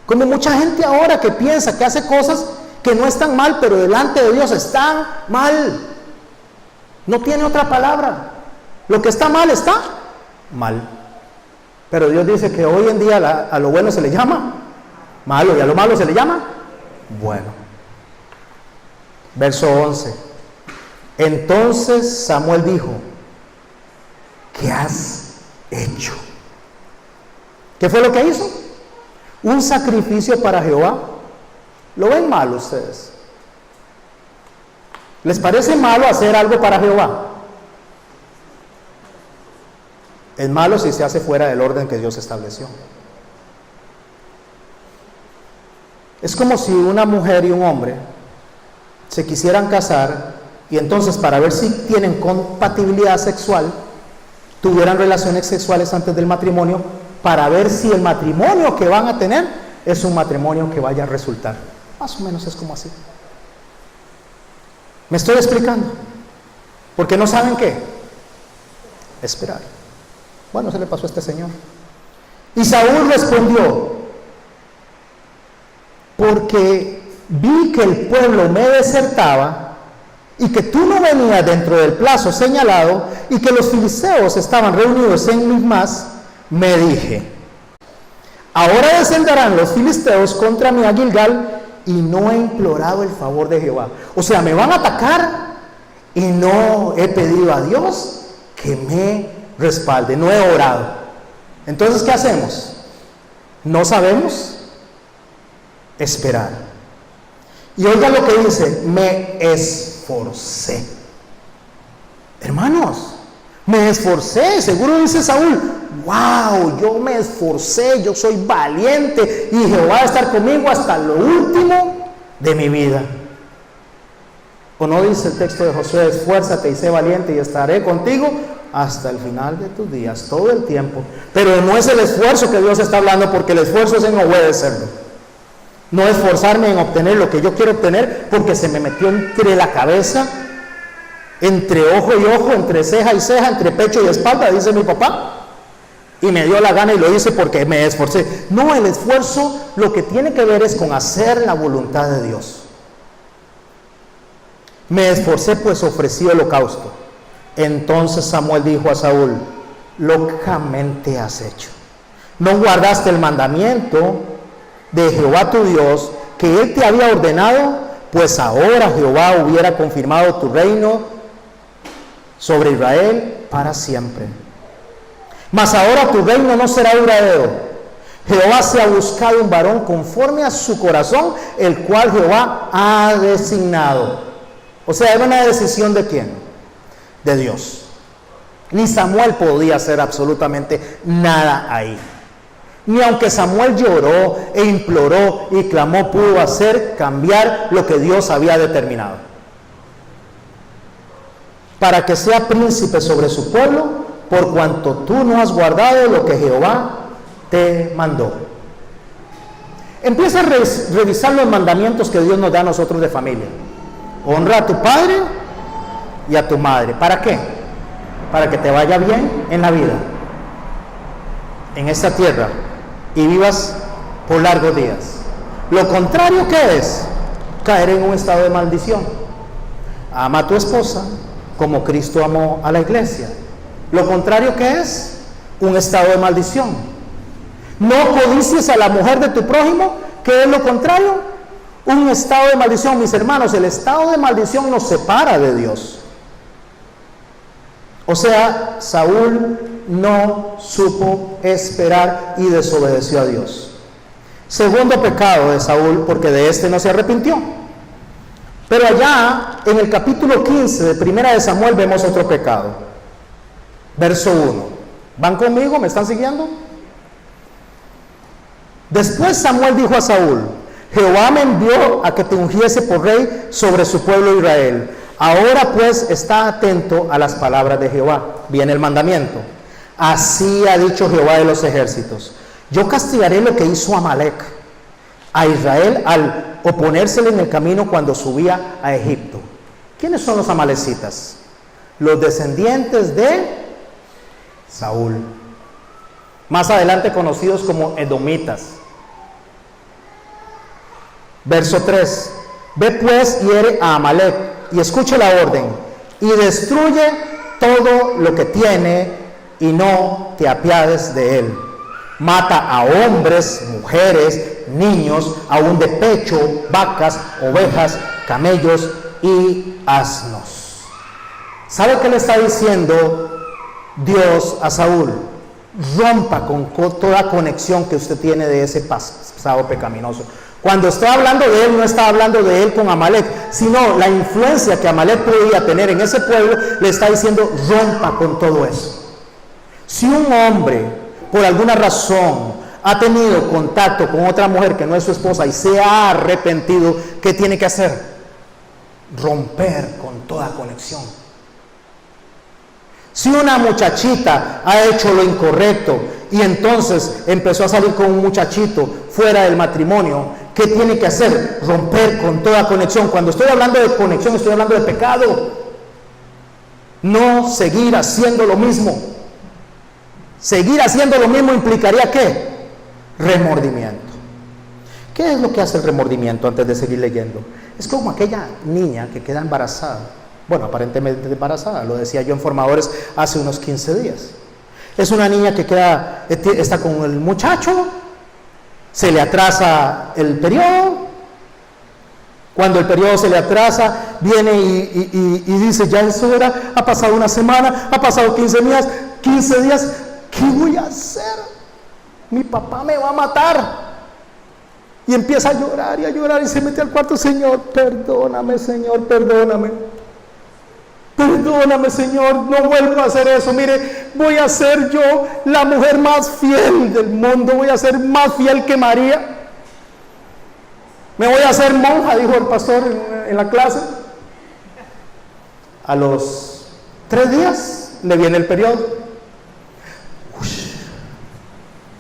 Como mucha gente ahora que piensa que hace cosas que no están mal, pero delante de Dios están mal. No tiene otra palabra. Lo que está mal, está mal. Pero Dios dice que hoy en día a lo bueno se le llama malo y a lo malo se le llama bueno. Verso 11. Entonces Samuel dijo: ¿qué has hecho? ¿Qué fue lo que hizo? Un sacrificio para Jehová. ¿Lo ven mal ustedes? ¿Les parece malo hacer algo para Jehová? Es malo si se hace fuera del orden que Dios estableció. Es como si una mujer y un hombre se quisieran casar y entonces para ver si tienen compatibilidad sexual, tuvieran relaciones sexuales antes del matrimonio para ver si el matrimonio que van a tener es un matrimonio que vaya a resultar. Más o menos es como así. ¿Me estoy explicando? Porque no saben qué. Esperar. Bueno, se le pasó a este señor. Y Saúl respondió: porque vi que el pueblo me desertaba y que tú no venías dentro del plazo señalado y que los filisteos estaban reunidos en Micmas, me dije: ahora descenderán los filisteos contra mí a Gilgal, y no he implorado el favor de Jehová. O sea, me van a atacar y no he pedido a Dios que me respalde, no he orado. Entonces, ¿qué hacemos? No sabemos esperar. Y oiga lo que dice: me esforcé. Hermanos, me esforcé. Seguro dice Saúl: wow, yo me esforcé, yo soy valiente y Jehová va a estar conmigo hasta lo último de mi vida. ¿O no dice el texto de Josué: esfuérzate y sé valiente y estaré contigo hasta el final de tus días, todo el tiempo? Pero no es el esfuerzo que Dios está hablando, porque el esfuerzo es en obedecerlo. No esforzarme en obtener lo que yo quiero obtener porque se me metió entre la cabeza, entre ojo y ojo, entre ceja y ceja, entre pecho y espalda, dice mi papá, y me dio la gana y lo hice porque me esforcé. No, el esfuerzo lo que tiene que ver es con hacer la voluntad de Dios. Me esforcé, pues ofrecí holocausto. Entonces Samuel dijo a Saúl: locamente has hecho. no guardaste el mandamiento de Jehová tu Dios, que Él te había ordenado, pues ahora Jehová hubiera confirmado tu reino sobre Israel para siempre. Mas ahora tu reino no será duradero. Jehová se ha buscado un varón conforme a su corazón, el cual Jehová ha designado. O sea, era una decisión ¿de quién? De Dios. Ni Samuel podía hacer absolutamente nada ahí. Ni aunque Samuel lloró e imploró y clamó, pudo hacer cambiar lo que Dios había determinado. Para que sea príncipe sobre su pueblo, por cuanto tú no has guardado lo que Jehová te mandó. Empieza a revisar los mandamientos que Dios nos da a nosotros de familia. Honra a tu padre y a tu madre. ¿Para qué? Para que te vaya bien en la vida, en esta tierra, y vivas por largos días. Lo contrario, ¿qué es? Caer en un estado de maldición. Ama a tu esposa como Cristo amó a la iglesia. Lo contrario, ¿qué es? Un estado de maldición. No codicies a la mujer de tu prójimo, ¿qué es lo contrario? Un estado de maldición. Mis hermanos, el estado de maldición nos separa de Dios. O sea, Saúl no supo esperar y desobedeció a Dios. Segundo pecado de Saúl, porque de este no se arrepintió. Pero allá, en el capítulo 15 de Primera de Samuel, vemos otro pecado. Verso 1. ¿Van conmigo? ¿Me están siguiendo? Después Samuel dijo a Saúl: Jehová me envió a que te ungiese por rey sobre su pueblo Israel. Ahora pues está atento a las palabras de Jehová. Viene el mandamiento. Así ha dicho Jehová de los ejércitos: yo castigaré lo que hizo Amalec a Israel al oponérsele en el camino cuando subía a Egipto. ¿Quiénes son los amalecitas? Los descendientes de Saúl, más adelante conocidos como edomitas. Verso 3. Ve pues y hiere a Amalec, y escuche la orden, y destruye todo lo que tiene, y no te apiades de él. Mata a hombres, mujeres, niños, aún de pecho, vacas, ovejas, camellos y asnos. ¿Sabe qué le está diciendo Dios a Saúl? Rompa con toda conexión que usted tiene de ese pasado pecaminoso. Cuando está hablando de él, no está hablando de él con Amalec, sino la influencia que Amalec podía tener en ese pueblo. Le está diciendo: rompa con todo eso. Si un hombre, por alguna razón, ha tenido contacto con otra mujer que no es su esposa y se ha arrepentido, ¿qué tiene que hacer? Romper con toda conexión. Si una muchachita ha hecho lo incorrecto y entonces empezó a salir con un muchachito fuera del matrimonio, ¿qué tiene que hacer? Romper con toda conexión. Cuando estoy hablando de conexión, estoy hablando de pecado. No seguir haciendo lo mismo. Seguir haciendo lo mismo implicaría ¿qué? Remordimiento. ¿Qué es lo que hace el remordimiento? Antes de seguir leyendo, es como aquella niña que queda embarazada. Bueno, aparentemente embarazada, lo decía yo en formadores hace unos 15 días. Es una niña que está con el muchacho, se le atrasa el periodo. Cuando el periodo se le atrasa, viene y dice: ya es hora, ha pasado una semana, ha pasado 15 días, ¿qué voy a hacer? Mi papá me va a matar. Y empieza a llorar y se mete al cuarto: Señor, perdóname, Señor, perdóname. Perdóname, Señor, no vuelvo a hacer eso. Mire, voy a ser yo la mujer más fiel del mundo. Voy a ser más fiel que María. Me voy a hacer monja, dijo el pastor en la clase. A los 3 días le viene el periodo.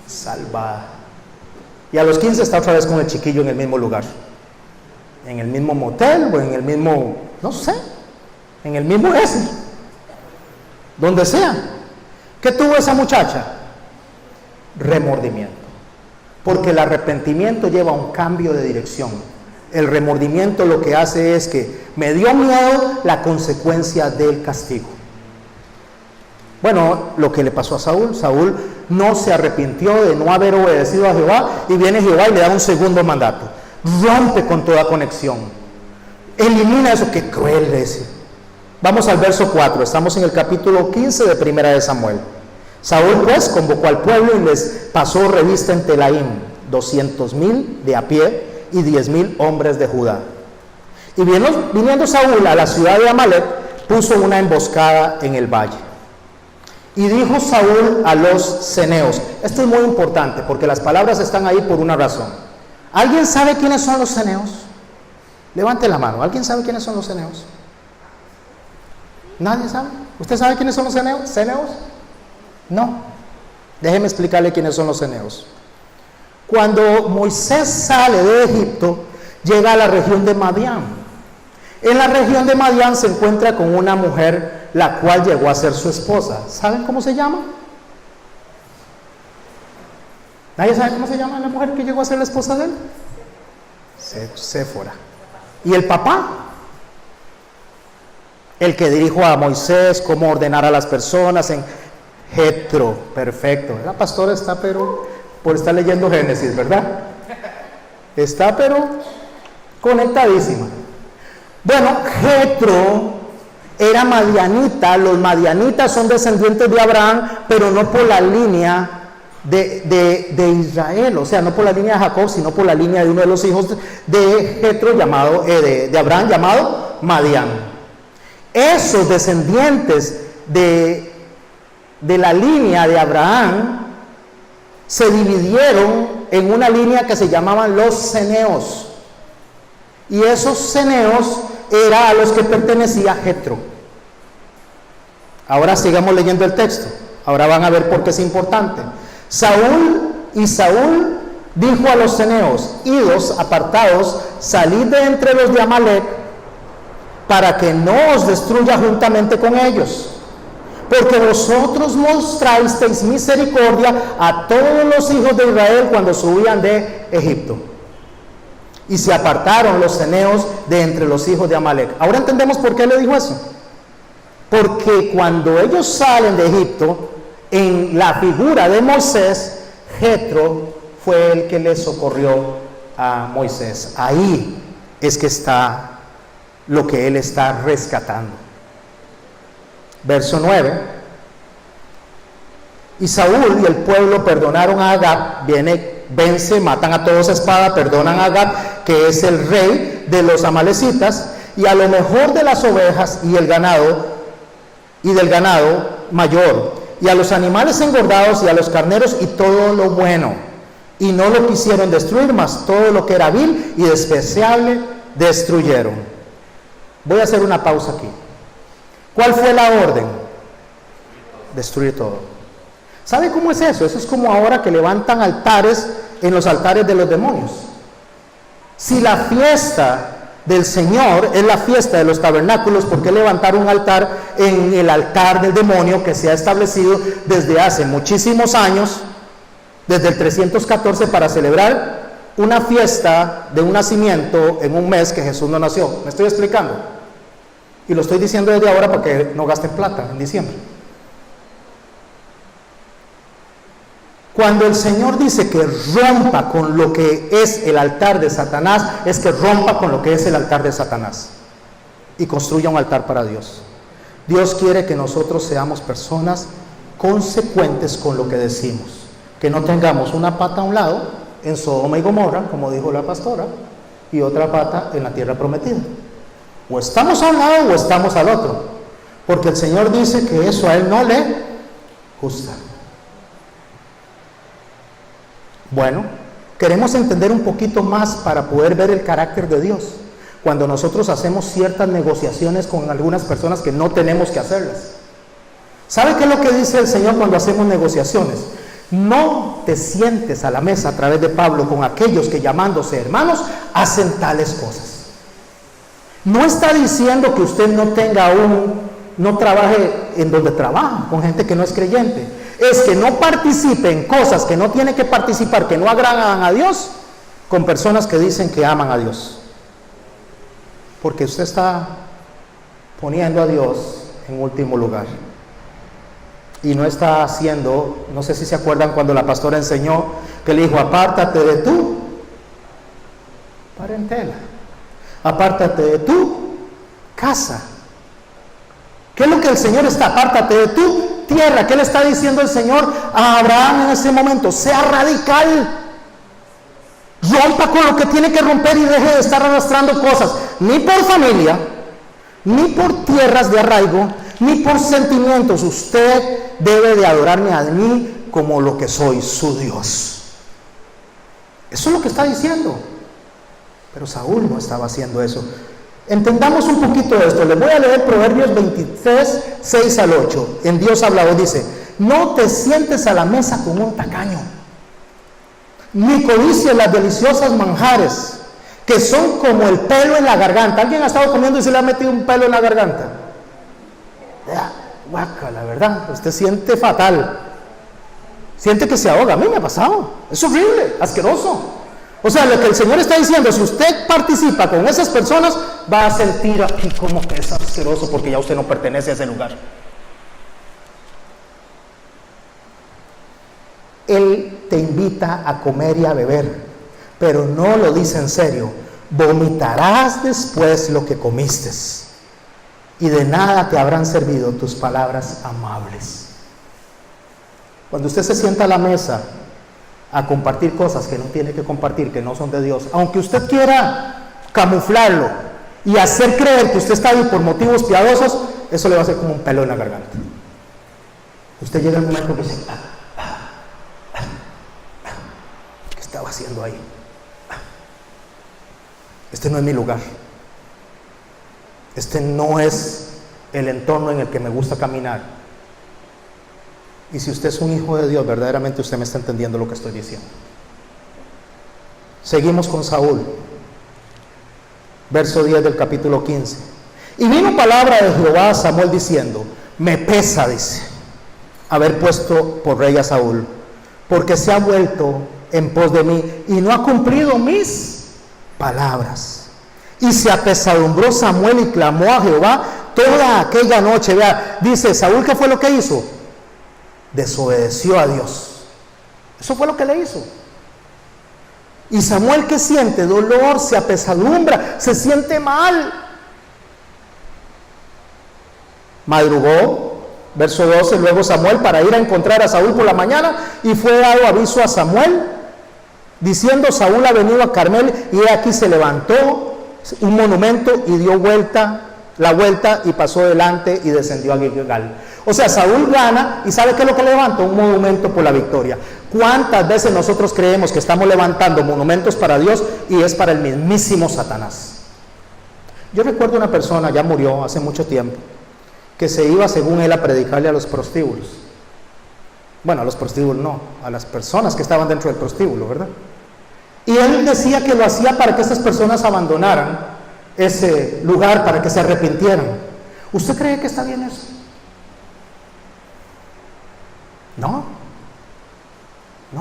Salvada. Y a los 15 está otra vez con el chiquillo en el mismo lugar, en el mismo motel o en el mismo, no sé, en el mismo donde sea. ¿Qué tuvo esa muchacha? Remordimiento. Porque el arrepentimiento lleva a un cambio de dirección. El remordimiento lo que hace es que me dio miedo la consecuencia del castigo. Bueno, lo que le pasó a Saúl. Saúl no se arrepintió de no haber obedecido a Jehová, y viene Jehová y le da un segundo mandato. Rompe con toda conexión. Elimina eso. Qué cruel es. Vamos al verso 4. Estamos en el capítulo 15 de Primera de Samuel. Saúl pues convocó al pueblo y les pasó revista en Telaim, 200,000 de a pie y 10,000 hombres de Judá. Y viniendo Saúl a la ciudad de Amalek, puso una emboscada en el valle. Y dijo Saúl a los ceneos. Esto es muy importante porque las palabras están ahí por una razón. ¿Alguien sabe quiénes son los ceneos? Levante la mano. ¿Alguien sabe quiénes son los ceneos? ¿Nadie sabe? ¿Usted sabe quiénes son los ceneos? ¿Ceneos? No. Déjeme explicarle quiénes son los ceneos. Cuando Moisés sale de Egipto, llega a la región de Madián. En la región de Madián se encuentra con una mujer, la cual llegó a ser su esposa. ¿Saben cómo se llama? ¿Nadie sabe cómo se llama la mujer que llegó a ser la esposa de él? Séfora. ¿Y el papá? El que dijo a Moisés cómo ordenar a las personas en Jetro. Perfecto. La pastora está pero por estar leyendo Génesis, ¿verdad? Está pero conectadísima. Bueno, Jetro era madianita. Los madianitas son descendientes de Abraham, pero no por la línea de Israel, o sea, no por la línea de Jacob, sino por la línea de uno de los hijos de Jetro, llamado de Abraham, llamado Madián. Esos descendientes de la línea de Abraham se dividieron en una línea que se llamaban los ceneos, y esos ceneos eran a los que pertenecía Jetro. Ahora sigamos leyendo el texto. Ahora van a ver por qué es importante. Saúl dijo a los ceneos: idos, apartaos, salid de entre los de Amalek, para que no os destruya juntamente con ellos, porque vosotros mostrasteis misericordia a todos los hijos de Israel cuando subían de Egipto. Y se apartaron los ceneos de entre los hijos de Amalek. Ahora entendemos por qué le dijo eso. Porque cuando ellos salen de Egipto, en la figura de Moisés, Jetro fue el que le socorrió a Moisés. Ahí es que está lo que él está rescatando. Verso 9. Y Saúl y el pueblo perdonaron a Agag. Vence, matan a todos a espada, perdonan a Agag, que es el rey de los amalecitas, y a lo mejor de las ovejas y el ganado, y del ganado mayor, y a los animales engordados y a los carneros y todo lo bueno, y no lo quisieron destruir, mas todo lo que era vil y despreciable destruyeron. Voy a hacer una pausa aquí. ¿Cuál fue la orden? Destruir todo. ¿Sabe cómo es eso? Eso es como ahora que levantan altares en los altares de los demonios. Si la fiesta del Señor es la fiesta de los tabernáculos, ¿por qué levantar un altar en el altar del demonio que se ha establecido desde hace muchísimos años, desde el 314, para celebrar una fiesta de un nacimiento en un mes que Jesús no nació? ¿Me estoy explicando? Y lo estoy diciendo desde ahora para que no gasten plata en diciembre. Cuando el Señor dice que rompa con lo que es el altar de Satanás, es que rompa con lo que es el altar de Satanás y construya un altar para Dios. Dios quiere que nosotros seamos personas consecuentes con lo que decimos, que no tengamos una pata a un lado en Sodoma y Gomorra, como dijo la pastora, y otra pata en la tierra prometida. O estamos a un lado o estamos al otro, porque el Señor dice que eso a Él no le gusta. Bueno, queremos entender un poquito más para poder ver el carácter de Dios cuando nosotros hacemos ciertas negociaciones con algunas personas que no tenemos que hacerlas. ¿Sabe qué es lo que dice el Señor cuando hacemos negociaciones? No te sientes a la mesa, a través de Pablo, con aquellos que, llamándose hermanos, hacen tales cosas. No está diciendo que usted no trabaje en donde trabaja, con gente que no es creyente. Es que no participe en cosas que no tiene que participar, que no agradan a Dios, con personas que dicen que aman a Dios. Porque usted está poniendo a Dios en último lugar. y no está haciendo, no sé si se acuerdan cuando la pastora enseñó que le dijo, apártate de tu parentela, apártate de tu casa. ¿Qué es lo que el Señor está? Apártate de tu tierra. ¿Qué le está diciendo el Señor a Abraham en ese momento? Sea radical. Rompa con lo que tiene que romper y deje de estar arrastrando cosas, ni por familia, ni por tierras de arraigo, ni por sentimientos. Usted debe de adorarme a mí como lo que soy, su Dios. Eso es lo que está diciendo. Pero Saúl no estaba haciendo eso. Entendamos un poquito de esto. Les voy a leer Proverbios 23, 6 al 8. En Dios hablado dice, no te sientes a la mesa con un tacaño, ni codicies las deliciosas manjares, que son como el pelo en la garganta. ¿Alguien ha estado comiendo y se le ha metido un pelo en la garganta? Guácala, ¿verdad? Usted siente fatal. Siente que se ahoga. A mí me ha pasado. Es horrible, asqueroso. O sea, lo que el Señor está diciendo, si usted participa con esas personas, va a sentir aquí como que es asqueroso porque ya usted no pertenece a ese lugar. Él te invita a comer y a beber, pero no lo dice en serio. Vomitarás después lo que comiste, y de nada te habrán servido tus palabras amables. Cuando usted se sienta a la mesa a compartir cosas que no tiene que compartir, que no son de Dios, aunque usted quiera camuflarlo y hacer creer que usted está ahí por motivos piadosos, eso le va a hacer como un pelo en la garganta. Usted llega al momento que dice, ¿qué estaba haciendo ahí? Este no es mi lugar. Este no es el entorno en el que me gusta caminar. Y si usted es un hijo de Dios, verdaderamente usted me está entendiendo lo que estoy diciendo. Seguimos con Saúl. Verso 10 del capítulo 15. Y vino palabra de Jehová a Samuel diciendo, me pesa, dice, haber puesto por rey a Saúl, porque se ha vuelto en pos de mí y no ha cumplido mis palabras. Y se apesadumbró Samuel y clamó a Jehová toda aquella noche. Vea, dice Saúl, ¿qué fue lo que hizo? Desobedeció a Dios. Eso fue lo que le hizo. Y Samuel, ¿qué siente? Dolor, se apesadumbra, se siente mal. Madrugó, verso 12, luego Samuel para ir a encontrar a Saúl por la mañana, y fue dado aviso a Samuel, diciendo, Saúl ha venido a Carmel, y he aquí se levantó un monumento y dio la vuelta y pasó delante y descendió a Gilgal. O sea, Saúl gana, y ¿sabe qué es lo que levanta? Un monumento por la victoria. ¿Cuántas veces nosotros creemos que estamos levantando monumentos para Dios y es para el mismísimo Satanás? Yo recuerdo una persona, ya murió hace mucho tiempo, que se iba, según él, a predicarle a los prostíbulos. Bueno, a los prostíbulos no, a las personas que estaban dentro del prostíbulo, ¿verdad? Y él decía que lo hacía para que esas personas abandonaran ese lugar, para que se arrepintieran. ¿Usted cree que está bien eso? No,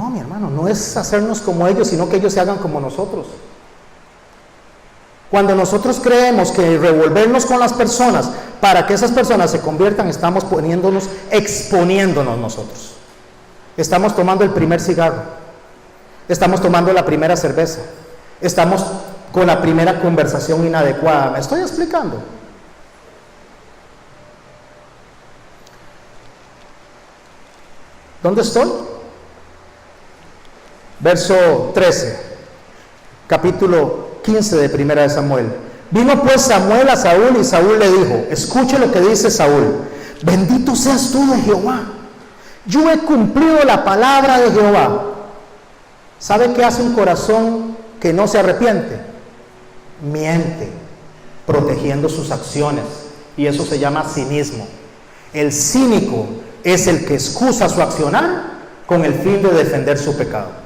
mi hermano, no es hacernos como ellos, sino que ellos se hagan como nosotros. Cuando nosotros creemos que revolvernos con las personas para que esas personas se conviertan, estamos exponiéndonos nosotros. Estamos tomando el primer cigarro, estamos tomando la primera cerveza, estamos con la primera conversación inadecuada. ¿Me estoy explicando? ¿Dónde estoy? Verso 13, capítulo 15 de Primera de Samuel. Vino pues Samuel a Saúl, y Saúl le dijo, escuche lo que dice Saúl, bendito seas tú de Jehová, yo he cumplido la palabra de Jehová. ¿Sabe qué hace un corazón que no se arrepiente? Miente, protegiendo sus acciones, y eso se llama cinismo. El cínico es el que excusa su accionar con el fin de defender su pecado.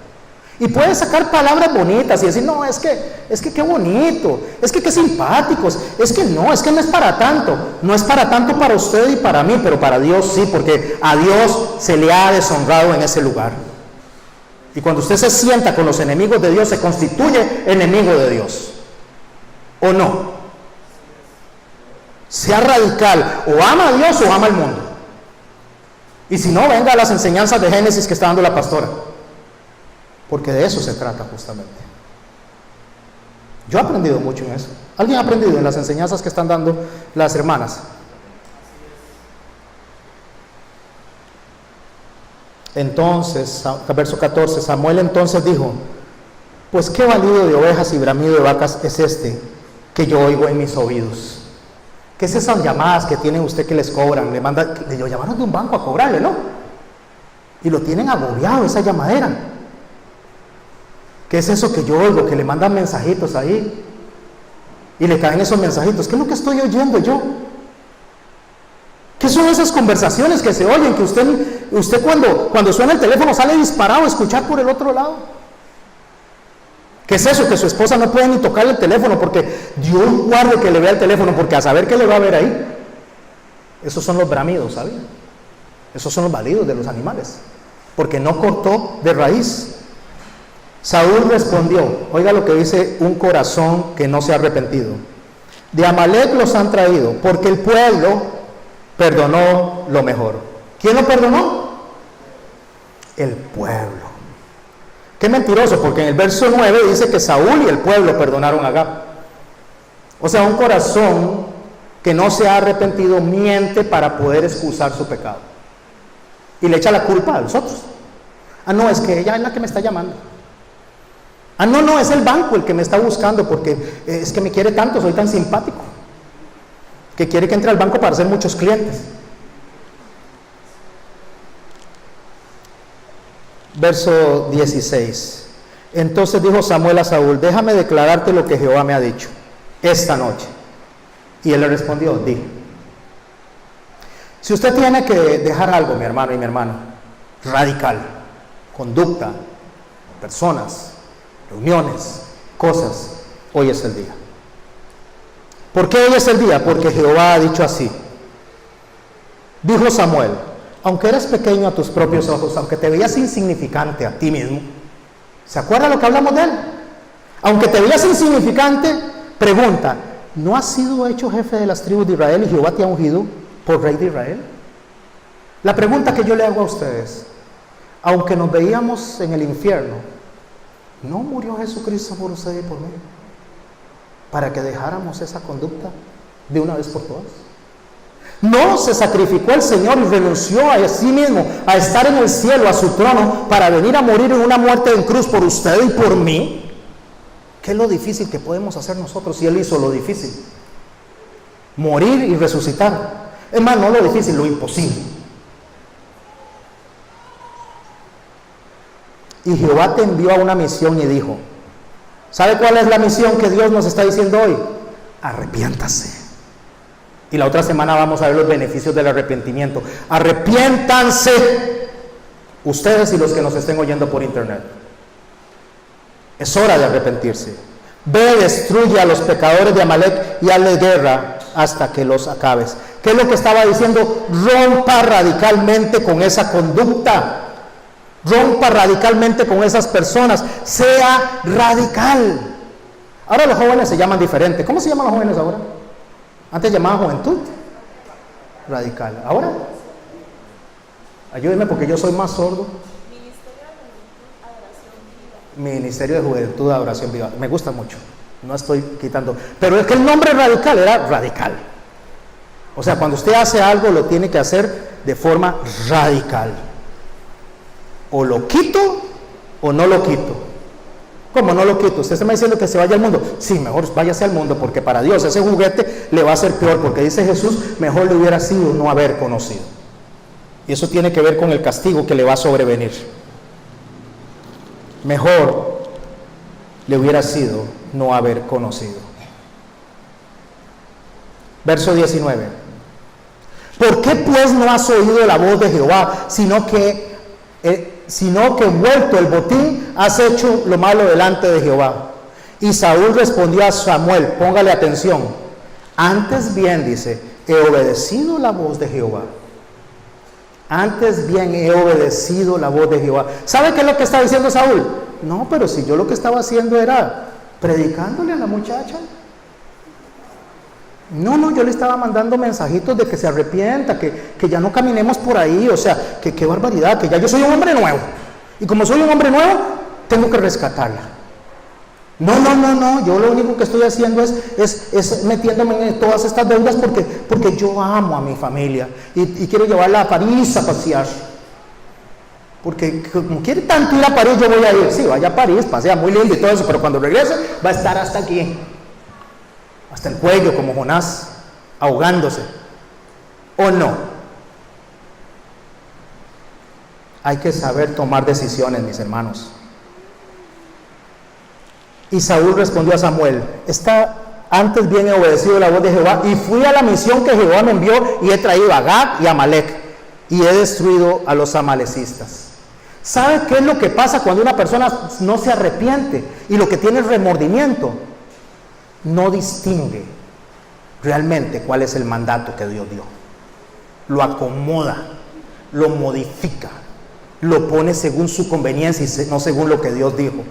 Y puede sacar palabras bonitas y decir, no, es que qué bonito, es que qué simpáticos, es que no es para tanto. No es para tanto para usted y para mí, pero para Dios sí, porque a Dios se le ha deshonrado en ese lugar. Y cuando usted se sienta con los enemigos de Dios, se constituye enemigo de Dios. ¿O no? Sea radical, o ama a Dios o ama al mundo. Y si no, venga a las enseñanzas de Génesis que está dando la pastora, porque de eso se trata justamente. Yo he aprendido mucho en eso. ¿Alguien ha aprendido en las enseñanzas que están dando las hermanas? Entonces, verso 14, Samuel entonces dijo: pues qué balido de ovejas y bramido de vacas es este que yo oigo en mis oídos. ¿Qué es esas llamadas que tiene usted que les cobran? Le llamaron de un banco a cobrarle, ¿no? Y lo tienen agobiado, esa llamadera. ¿Qué es eso que yo oigo? Que le mandan mensajitos ahí y le caen esos mensajitos. ¿Qué es lo que estoy oyendo yo? ¿Qué son esas conversaciones que se oyen? Que usted cuando suena el teléfono sale disparado a escuchar por el otro lado. ¿Qué es eso? Que su esposa no puede ni tocarle el teléfono porque Dios guarde que le vea el teléfono, porque a saber qué le va a ver ahí. Esos son los bramidos, ¿sabía? Esos son los balidos de los animales, porque no cortó de raíz. Saúl respondió, oiga lo que dice un corazón que no se ha arrepentido: de Amalec los han traído, porque el pueblo perdonó lo mejor. ¿Quién lo perdonó? El pueblo. Qué mentiroso, porque en el verso 9 dice que Saúl y el pueblo perdonaron a Agag. O sea, un corazón que no se ha arrepentido miente para poder excusar su pecado y le echa la culpa a los otros. Ah, no, es que ella es la que me está llamando. Ah, no, es el banco el que me está buscando porque es que me quiere tanto, soy tan simpático, que quiere que entre al banco para hacer muchos clientes. Verso 16. Entonces dijo Samuel a Saúl: déjame declararte lo que Jehová me ha dicho esta noche. Y él le respondió: di. Si usted tiene que dejar algo, mi hermano y mi hermana, radical, conducta, personas, reuniones, cosas, hoy es el día. ¿Por qué hoy es el día? Porque Jehová ha dicho así. Dijo Samuel: aunque eres pequeño a tus propios ojos, aunque te veías insignificante a ti mismo, ¿se acuerda lo que hablamos de él? Aunque te veías insignificante, pregunta: ¿no has sido hecho jefe de las tribus de Israel y Jehová te ha ungido por rey de Israel? La pregunta que yo le hago a ustedes: aunque nos veíamos en el infierno, ¿no murió Jesucristo por usted y por mí? Para que dejáramos esa conducta de una vez por todas. No se sacrificó el Señor y renunció a sí mismo, a estar en el cielo, a su trono, para venir a morir en una muerte en cruz por usted y por mí. ¿Qué es lo difícil que podemos hacer nosotros si Él hizo lo difícil? Morir y resucitar. Es más, no lo difícil, lo imposible. Y Jehová te envió a una misión y dijo: ¿sabe cuál es la misión que Dios nos está diciendo hoy? Arrepiéntase. Y la otra semana vamos a ver los beneficios del arrepentimiento. Arrepiéntanse, ustedes y los que nos estén oyendo por internet. Es hora de arrepentirse. Ve, destruye a los pecadores de Amalec y hazle guerra hasta que los acabes. ¿Qué es lo que estaba diciendo? Rompa radicalmente con esa conducta. Rompa radicalmente con esas personas. Sea radical. Ahora los jóvenes se llaman diferente. ¿Cómo se llaman los jóvenes ahora? Antes llamaban juventud radical. ¿Ahora? Ayúdenme porque yo soy más sordo. Ministerio de Juventud, Adoración Viva. Me gusta mucho. No estoy quitando. Pero es que el nombre radical era radical. O sea, cuando usted hace algo, lo tiene que hacer de forma radical. O lo quito o no lo quito. ¿Cómo no lo quito? Usted se me está diciendo que se vaya al mundo. Sí, mejor váyase al mundo, porque para Dios ese juguete le va a ser peor, porque dice Jesús: mejor le hubiera sido no haber conocido. Y eso tiene que ver con el castigo que le va a sobrevenir. Mejor le hubiera sido no haber conocido. Verso 19. ¿Por qué pues no has oído la voz de Jehová, sino que vuelto el botín has hecho lo malo delante de Jehová? Y Saúl respondió a Samuel, póngale atención: antes bien, dice, he obedecido la voz de Jehová. Antes bien he obedecido la voz de Jehová. ¿Sabe qué es lo que está diciendo Saúl? No, pero si yo lo que estaba haciendo era predicándole a la muchacha. No, yo le estaba mandando mensajitos de que se arrepienta, que ya no caminemos por ahí, o sea, que qué barbaridad, que ya yo soy un hombre nuevo. Y como soy un hombre nuevo, tengo que rescatarla. No, yo lo único que estoy haciendo es metiéndome en todas estas deudas porque yo amo a mi familia y quiero llevarla a París a pasear. Porque como quiere tanto ir a París, yo voy a ir. Sí, vaya a París, pasea muy lindo y todo eso, pero cuando regrese va a estar hasta aquí, hasta el cuello, como Jonás, ahogándose. ¿O no? Hay que saber tomar decisiones, mis hermanos. Y Saúl respondió a Samuel: antes bien he obedecido la voz de Jehová y fui a la misión que Jehová me envió y he traído a Gad y a Amalec y he destruido a los amalecistas. ¿Sabe qué es lo que pasa cuando una persona no se arrepiente y lo que tiene es remordimiento? No distingue realmente cuál es el mandato que Dios dio. Lo acomoda, lo modifica, lo pone según su conveniencia y no según lo que Dios dijo.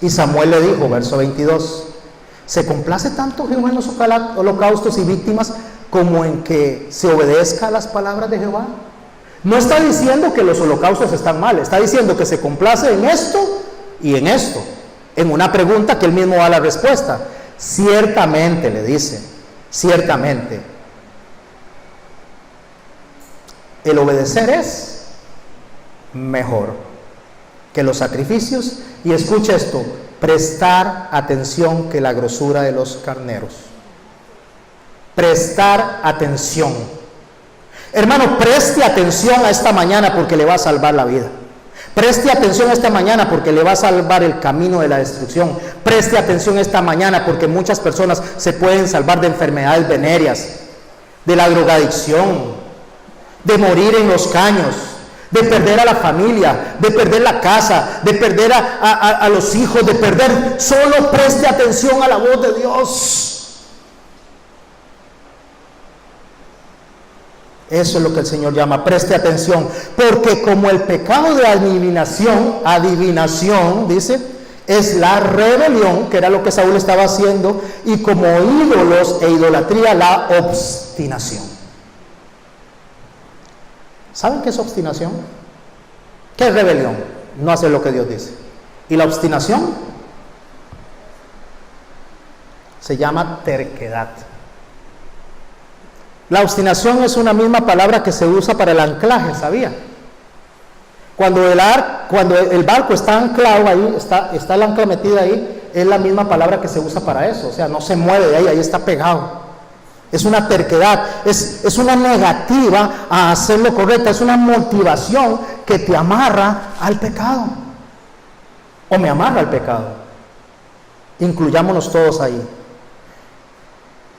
Y Samuel le dijo, verso 22, ¿se complace tanto Jehová en los holocaustos y víctimas como en que se obedezca a las palabras de Jehová? No está diciendo que los holocaustos están mal, está diciendo que se complace en esto y en esto, en una pregunta que él mismo da la respuesta. Ciertamente, le dice, ciertamente, el obedecer es mejor que los sacrificios, y escucha esto, prestar atención que la grosura de los carneros. Prestar atención. Hermano, preste atención a esta mañana porque le va a salvar la vida. Preste atención esta mañana porque le va a salvar el camino de la destrucción. Preste atención esta mañana porque muchas personas se pueden salvar de enfermedades venéreas, de la drogadicción, de morir en los caños, de perder a la familia, de perder la casa, de perder a los hijos, de perder. Solo preste atención a la voz de Dios. Eso es lo que el Señor llama, preste atención, porque como el pecado de adivinación, dice, es la rebelión, que era lo que Saúl estaba haciendo, y como ídolos e idolatría, la obstinación. ¿Saben qué es obstinación? ¿Qué es rebelión? No hacer lo que Dios dice. ¿Y la obstinación? Se llama terquedad. La obstinación es una misma palabra que se usa para el anclaje, ¿sabía? Cuando el barco está anclado ahí, está el ancla metida ahí, es la misma palabra que se usa para eso, o sea, no se mueve de ahí está pegado. Es una terquedad, es una negativa a hacer lo correcto, es una motivación que te amarra al pecado, o me amarra al pecado. Incluyámonos todos ahí.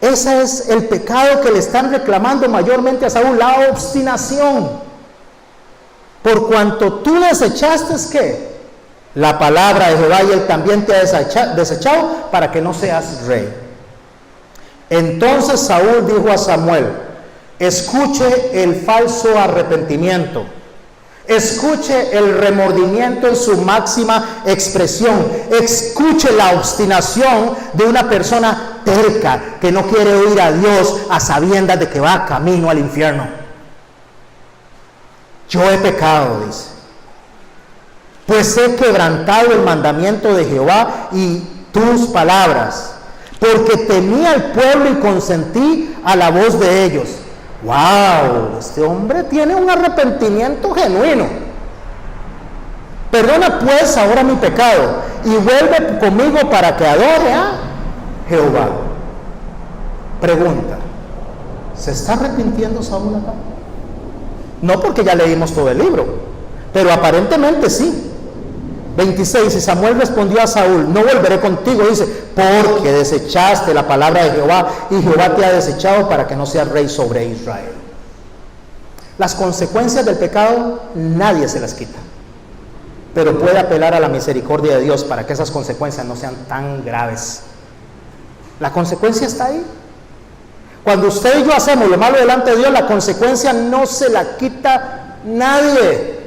Ese es el pecado que le están reclamando mayormente a Saúl, la obstinación. Por cuanto tú desechaste, ¿qué? La palabra de Jehová, y él también te ha desechado para que no seas rey. Entonces Saúl dijo a Samuel: escuche el falso arrepentimiento, escuche el remordimiento en su máxima expresión, escuche la obstinación de una persona terca que no quiere oír a Dios a sabiendas de que va camino al infierno. Yo he pecado, dice, pues he quebrantado el mandamiento de Jehová y tus palabras, porque temí al pueblo y consentí a la voz de ellos. ¡Wow! Este hombre tiene un arrepentimiento genuino. Perdona pues ahora mi pecado y vuelve conmigo para que adore a Jehová. Pregunta: ¿se está arrepintiendo Saúl acá? No, porque ya leímos todo el libro, pero aparentemente sí. 26, y Samuel respondió a Saúl: no volveré contigo, dice, porque desechaste la palabra de Jehová y Jehová te ha desechado para que no seas rey sobre Israel. Las consecuencias del pecado nadie se las quita, pero puede apelar a la misericordia de Dios para que esas consecuencias no sean tan graves. La consecuencia está ahí. Cuando usted y yo hacemos lo malo delante de Dios, la consecuencia no se la quita nadie.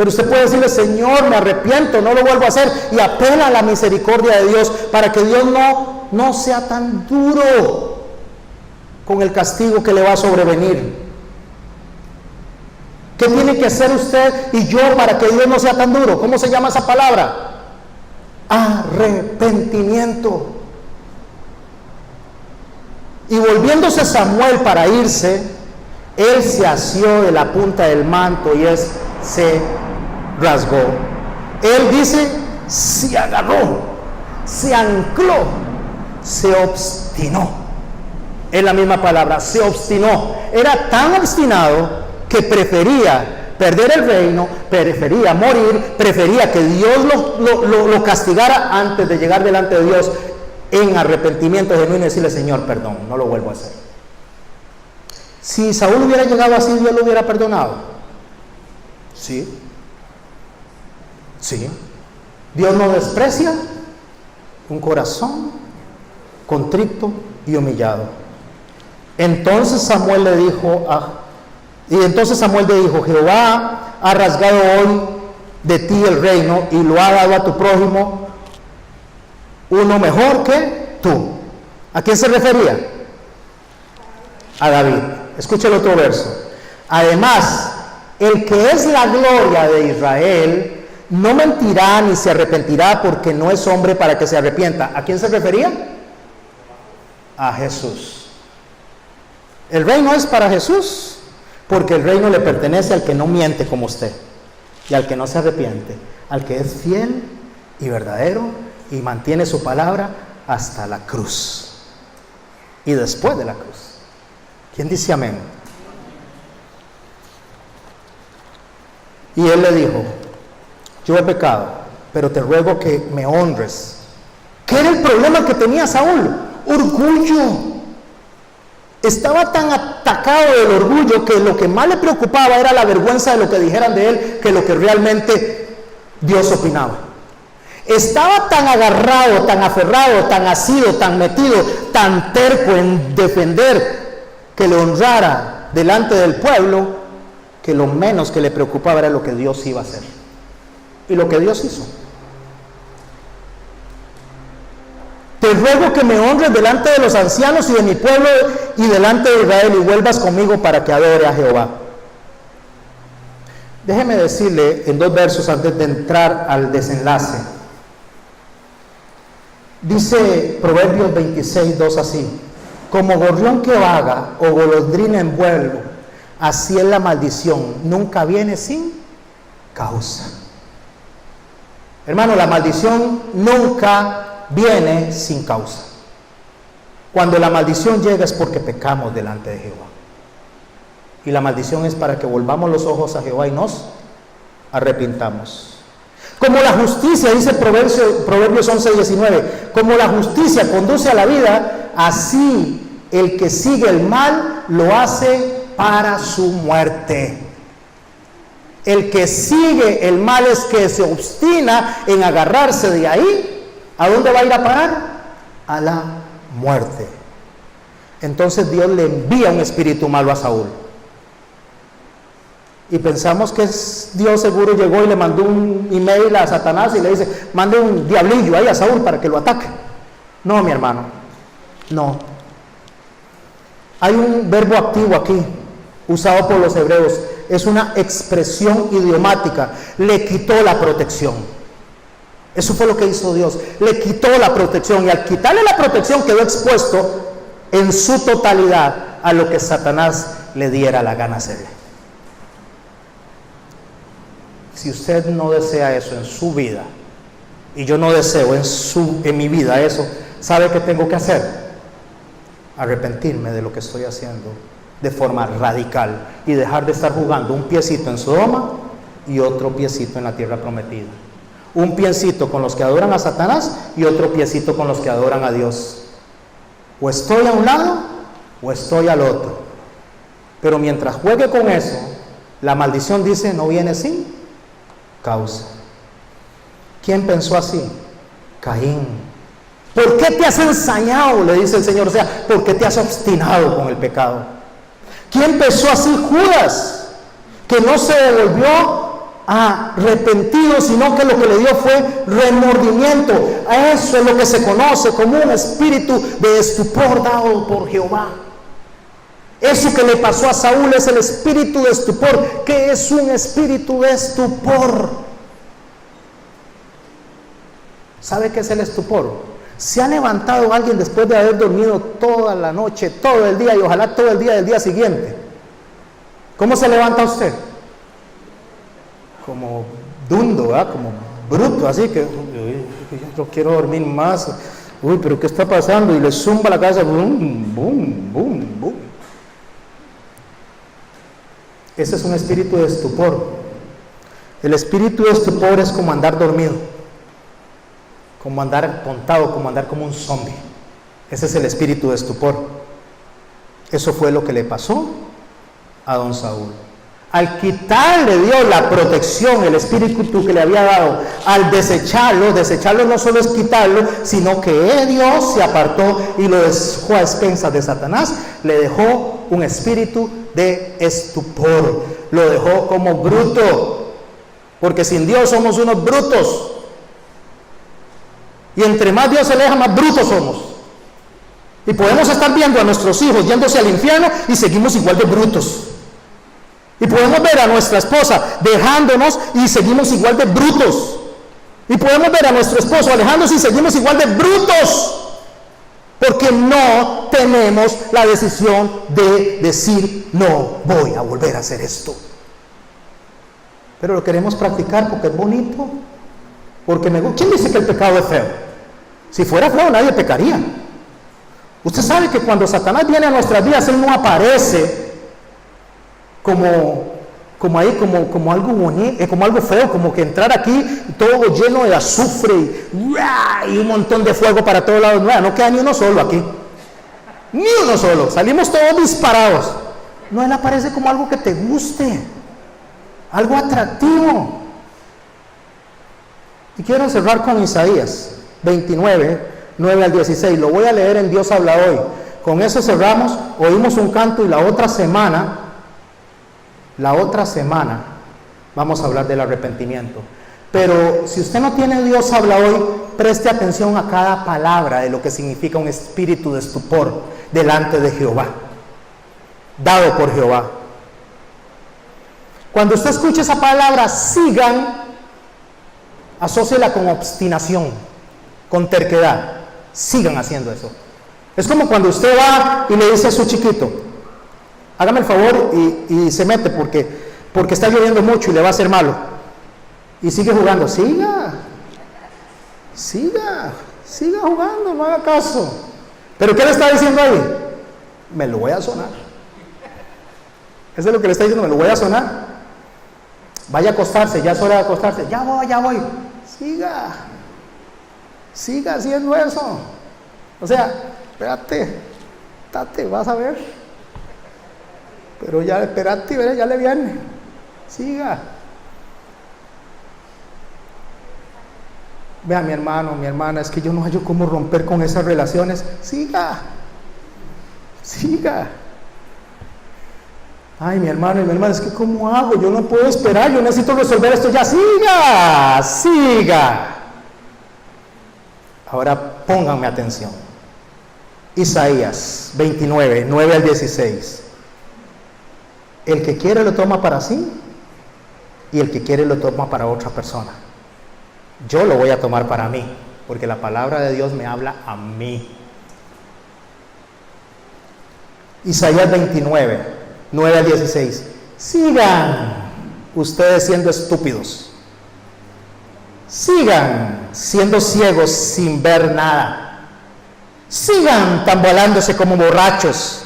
Pero usted puede decirle: Señor, me arrepiento, no lo vuelvo a hacer, y apela a la misericordia de Dios para que Dios no sea tan duro con el castigo que le va a sobrevenir. ¿Qué tiene que hacer usted y yo para que Dios no sea tan duro? ¿Cómo se llama esa palabra? Arrepentimiento. Y volviéndose Samuel para irse, él se asió de la punta del manto y se rasgó. Él dice: se agarró, se ancló, se obstinó. Es la misma palabra, se obstinó. Era tan obstinado que prefería perder el reino, prefería morir, prefería que Dios lo castigara antes de llegar delante de Dios en arrepentimiento genuino y decirle: Señor, perdón, no lo vuelvo a hacer. Si Saúl hubiera llegado así, ¿Dios lo hubiera perdonado? Sí. Sí. Dios no desprecia un corazón contrito y humillado. Entonces Samuel le dijo: Jehová ha rasgado hoy de ti el reino y lo ha dado a tu prójimo, uno mejor que tú. ¿A quién se refería? A David. Escucha el otro verso. Además, el que es la gloria de Israel no mentirá ni se arrepentirá, porque no es hombre para que se arrepienta. ¿A quién se refería? A Jesús. El reino es para Jesús, porque el reino le pertenece al que no miente como usted, y al que no se arrepiente, al que es fiel y verdadero y mantiene su palabra hasta la cruz y después de la cruz. ¿Quién dice amén? Y él le dijo: yo he pecado, pero te ruego que me honres. ¿Qué era el problema que tenía Saúl? Orgullo. Estaba tan atacado del orgullo que lo que más le preocupaba era la vergüenza de lo que dijeran de él, que lo que realmente Dios opinaba. Estaba tan agarrado, tan aferrado, tan asido, tan metido, tan terco en defender que le honrara delante del pueblo, que lo menos que le preocupaba era lo que Dios iba a hacer. Y lo que Dios hizo. Te ruego que me honres delante de los ancianos y de mi pueblo y delante de Israel, y vuelvas conmigo para que adore a Jehová. Déjeme decirle en 2 versos antes de entrar al desenlace. Dice Proverbios 26:2 así: como gorrión que vaga o golondrina en vuelo, así es la maldición, nunca viene sin causa. Hermano, la maldición nunca viene sin causa. Cuando la maldición llega es porque pecamos delante de Jehová. Y la maldición es para que volvamos los ojos a Jehová y nos arrepintamos. Como la justicia, dice Proverbios 11:19, como la justicia conduce a la vida, así el que sigue el mal lo hace para su muerte. El que sigue el mal es que se obstina en agarrarse de ahí. ¿A dónde va a ir a parar? A la muerte. Entonces Dios le envía un espíritu malo a Saúl. Y pensamos que Dios seguro llegó y le mandó un email a Satanás y le dice: mande un diablillo ahí a Saúl para que lo ataque. No, mi hermano, no. Hay un verbo activo aquí, usado por los hebreos. Es una expresión idiomática. Le quitó la protección. Eso fue lo que hizo Dios. Le quitó la protección, y al quitarle la protección quedó expuesto en su totalidad a lo que Satanás le diera la gana hacerle. Si usted no desea eso en su vida, y yo no deseo en mi vida eso, ¿sabe qué tengo que hacer? Arrepentirme de lo que estoy haciendo de forma radical y dejar de estar jugando un piecito en Sodoma y otro piecito en la tierra prometida. Un piecito con los que adoran a Satanás y otro piecito con los que adoran a Dios. O estoy a un lado o estoy al otro. Pero mientras juegue con eso, la maldición, dice, no viene sin causa. ¿Quién pensó así? Caín. ¿Por qué te has ensañado? Le dice el Señor. O sea, ¿por qué te has obstinado con el pecado? ¿Quién pensó así? Judas, que no se devolvió arrepentido, sino que lo que le dio fue remordimiento. A eso es lo que se conoce como un espíritu de estupor dado por Jehová. Eso que le pasó a Saúl es el espíritu de estupor. ¿Qué es un espíritu de estupor? ¿Sabe qué es el estupor? Se ha levantado alguien después de haber dormido toda la noche, todo el día y ojalá todo el día del día siguiente. ¿Cómo se levanta usted? Como dundo, ¿verdad? Como bruto, así que yo quiero dormir más. Uy, pero ¿qué está pasando? Y le zumba la cabeza, boom, boom, boom, boom. Ese es un espíritu de estupor. El espíritu de estupor es como andar dormido, como andar contado, como andar como un zombie. Ese es el espíritu de estupor. Eso fue lo que le pasó a don Saúl. Al quitarle Dios la protección, el espíritu que le había dado, al desecharlo no solo es quitarlo, sino que Dios se apartó y lo dejó a expensas de Satanás. Le dejó un espíritu de estupor, lo dejó como bruto, porque sin Dios somos unos brutos, y entre más Dios se aleja, más brutos somos, y podemos estar viendo a nuestros hijos yéndose al infierno y seguimos igual de brutos, y podemos ver a nuestra esposa dejándonos y seguimos igual de brutos, y podemos ver a nuestro esposo alejándose y seguimos igual de brutos, porque no tenemos la decisión de decir, no voy a volver a hacer esto. Pero lo queremos practicar porque es bonito, porque me gusta. ¿Quién dice que el pecado es feo? Si fuera feo nadie pecaría. Usted sabe que cuando Satanás viene a nuestras vidas, él no aparece como algo bonito, como algo feo, como que entrar aquí todo lleno de azufre y un montón de fuego para todos lados. No queda ni uno solo aquí, ni uno solo, salimos todos disparados. No, él aparece como algo que te guste, algo atractivo. Y quiero cerrar con Isaías 29, 9 al 16. Lo voy a leer en Dios habla hoy. Con eso cerramos. Oímos un canto y la otra semana vamos a hablar del arrepentimiento. Pero si usted no tiene Dios habla hoy, preste atención a cada palabra de lo que significa un espíritu de estupor delante de Jehová, dado por Jehová. Cuando usted escuche esa palabra, sigan, asóciela con obstinación, con terquedad. Sigan haciendo eso. Es como cuando usted va y le dice a su chiquito, hágame el favor y se mete porque está lloviendo mucho y le va a hacer malo. Y sigue jugando. Siga jugando, no haga caso. ¿Pero qué le está diciendo ahí? Me lo voy a sonar. Eso es lo que le está diciendo, me lo voy a sonar. Vaya a acostarse, ya es hora de acostarse. Ya voy. Siga haciendo eso. O sea, espérate, vas a ver. Pero ya, espérate, ya le viene. Siga. Vea, mi hermano, mi hermana, es que yo no hallo cómo romper con esas relaciones. Siga. Ay, mi hermano y mi hermana, es que ¿cómo hago? Yo no puedo esperar, yo necesito resolver esto ya. Siga. Ahora pónganme atención. Isaías 29, 9 al 16. El que quiere lo toma para sí y el que quiere lo toma para otra persona. Yo lo voy a tomar para mí, porque la palabra de Dios me habla a mí. Isaías 29, 9 al 16. Sigan ustedes siendo estúpidos. Sigan siendo ciegos sin ver nada. Sigan tambaleándose como borrachos,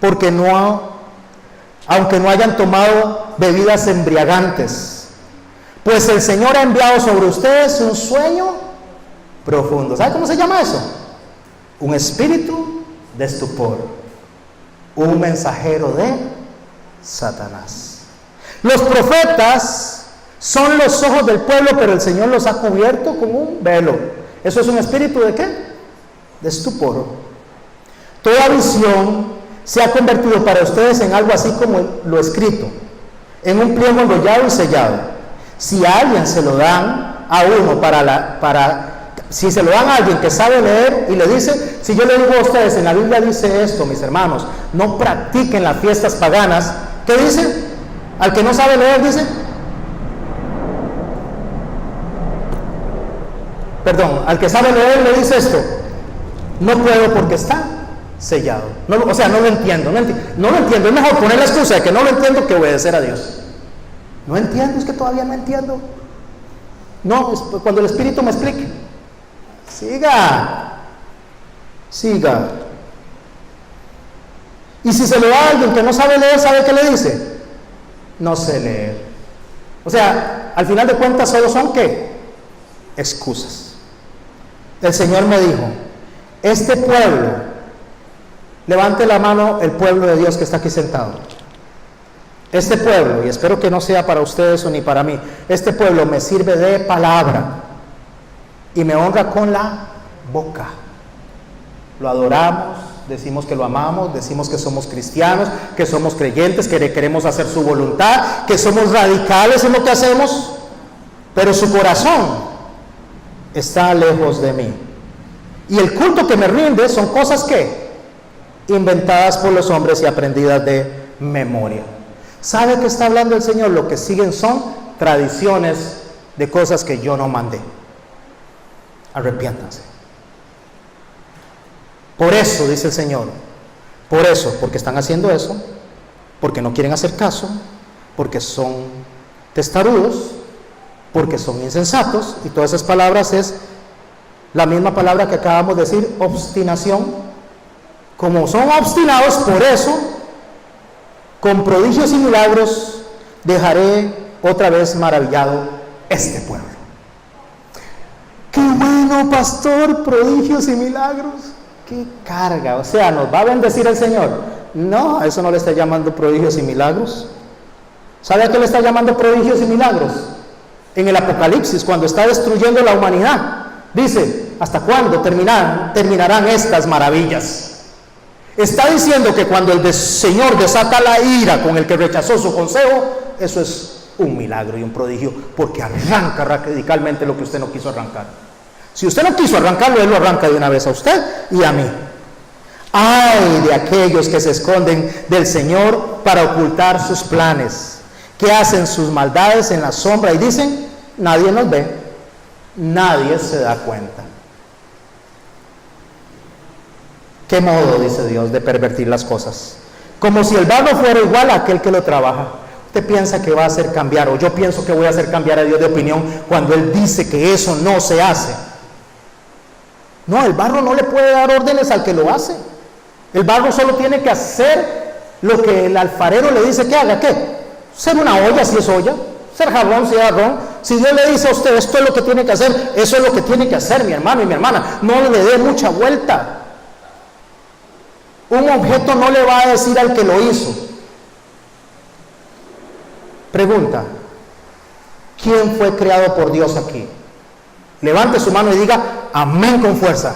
porque aunque no hayan tomado bebidas embriagantes, pues el Señor ha enviado sobre ustedes un sueño profundo. ¿Sabe cómo se llama eso? Un espíritu de estupor, un mensajero de Satanás. Los profetas son los ojos del pueblo, pero el Señor los ha cubierto con un velo. ¿Eso es un espíritu de qué? De estupor. Toda visión se ha convertido para ustedes en algo así como lo escrito, en un pliego enrollado y sellado. Si a alguien se lo dan a uno si se lo dan a alguien que sabe leer y le dice, si yo le digo a ustedes, en la Biblia dice esto, mis hermanos, no practiquen las fiestas paganas, ¿qué dice? Al que no sabe leer dice, perdón, al que sabe leer le dice esto, no puedo porque está sellado. No, o sea, no lo entiendo, es mejor poner la excusa de que no lo entiendo que obedecer a Dios. No entiendo, es que todavía no entiendo. No, cuando el Espíritu me explique. Siga. Y si se lo da a alguien que no sabe leer, ¿sabe qué le dice? No sé leer. O sea, al final de cuentas solo son ¿qué? Excusas. El Señor me dijo, este pueblo, levante la mano el pueblo de Dios que está aquí sentado. Este pueblo, y espero que no sea para ustedes o ni para mí, este pueblo me sirve de palabra y me honra con la boca. Lo adoramos, decimos que lo amamos, decimos que somos cristianos, que somos creyentes, que queremos hacer su voluntad, que somos radicales en lo que hacemos, pero su corazón está lejos de mí. Y el culto que me rinde son cosas que inventadas por los hombres y aprendidas de memoria. ¿Sabe qué está hablando el Señor? Lo que siguen son tradiciones de cosas que yo no mandé. Arrepiéntanse. Por eso, dice el Señor, por eso, porque están haciendo eso, porque no quieren hacer caso, porque son testarudos, porque son insensatos, y todas esas palabras es la misma palabra que acabamos de decir, obstinación. Como son obstinados, por eso, con prodigios y milagros, dejaré otra vez maravillado este pueblo. ¡Qué bueno, pastor! Prodigios y milagros. ¡Qué carga! O sea, ¿nos va a bendecir el Señor? No, a eso no le está llamando prodigios y milagros. ¿Sabe a qué le está llamando prodigios y milagros? En el Apocalipsis, cuando está destruyendo la humanidad, dice, ¿hasta cuándo terminarán estas maravillas? Está diciendo que cuando el Señor desata la ira con el que rechazó su consejo, eso es un milagro y un prodigio, porque arranca radicalmente lo que usted no quiso arrancar. Si usted no quiso arrancarlo, Él lo arranca de una vez a usted y a mí. Ay de aquellos que se esconden del Señor para ocultar sus planes, que hacen sus maldades en la sombra y dicen, nadie nos ve, nadie se da cuenta. ¿Qué modo, dice Dios, de pervertir las cosas? Como si el barro fuera igual a aquel que lo trabaja. Usted piensa que va a hacer cambiar, o yo pienso que voy a hacer cambiar a Dios de opinión cuando Él dice que eso no se hace. No, el barro no le puede dar órdenes al que lo hace. El barro solo tiene que hacer lo que el alfarero le dice que haga. ¿Qué? Ser una olla si es olla, ser jarrón si es jarrón. Si Dios le dice a usted esto es lo que tiene que hacer, eso es lo que tiene que hacer, mi hermano y mi hermana. No le dé mucha vuelta. Un objeto no le va a decir al que lo hizo. Pregunta, ¿quién fue creado por Dios aquí? Levante su mano y diga, amén con fuerza.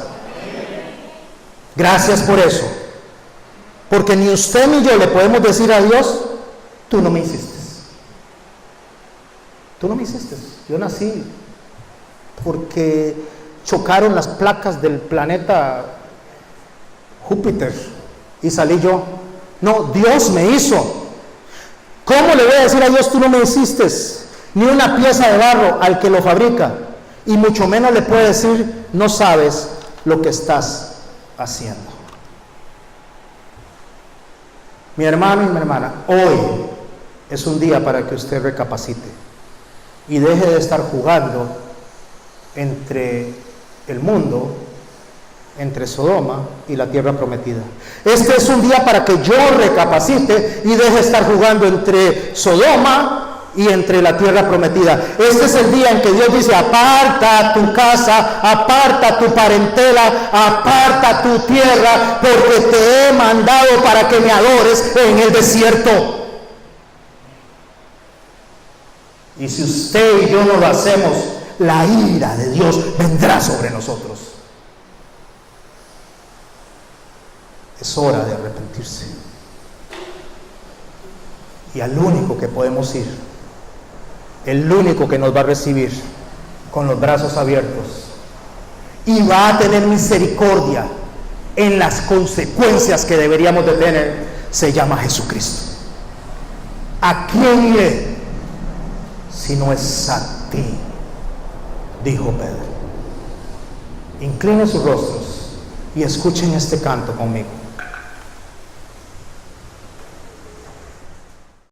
Gracias por eso. Porque ni usted ni yo le podemos decir a Dios, tú no me hiciste. Tú no me hiciste. Yo nací porque chocaron las placas del planeta Júpiter y salí yo. No, Dios me hizo. ¿Cómo le voy a decir a Dios, tú no me hiciste? Ni una pieza de barro al que lo fabrica. Y mucho menos le puede decir, no sabes lo que estás haciendo. Mi hermano y mi hermana, hoy es un día para que usted recapacite y deje de estar jugando entre el mundo, entre Sodoma y la tierra prometida. Este es un día para que yo recapacite y deje de estar jugando entre Sodoma y entre la tierra prometida. Este es el día en que Dios dice, aparta tu casa, aparta tu parentela, aparta tu tierra, porque te he mandado para que me adores en el desierto. Y si usted y yo no lo hacemos, la ira de Dios vendrá sobre nosotros. Es hora de arrepentirse. Y al único que podemos ir el único que nos va a recibir con los brazos abiertos y va a tener misericordia en las consecuencias que deberíamos de tener, se llama Jesucristo. ¿A quién iré si no es a ti?, dijo Pedro. Incline sus rostros y escuchen este canto conmigo.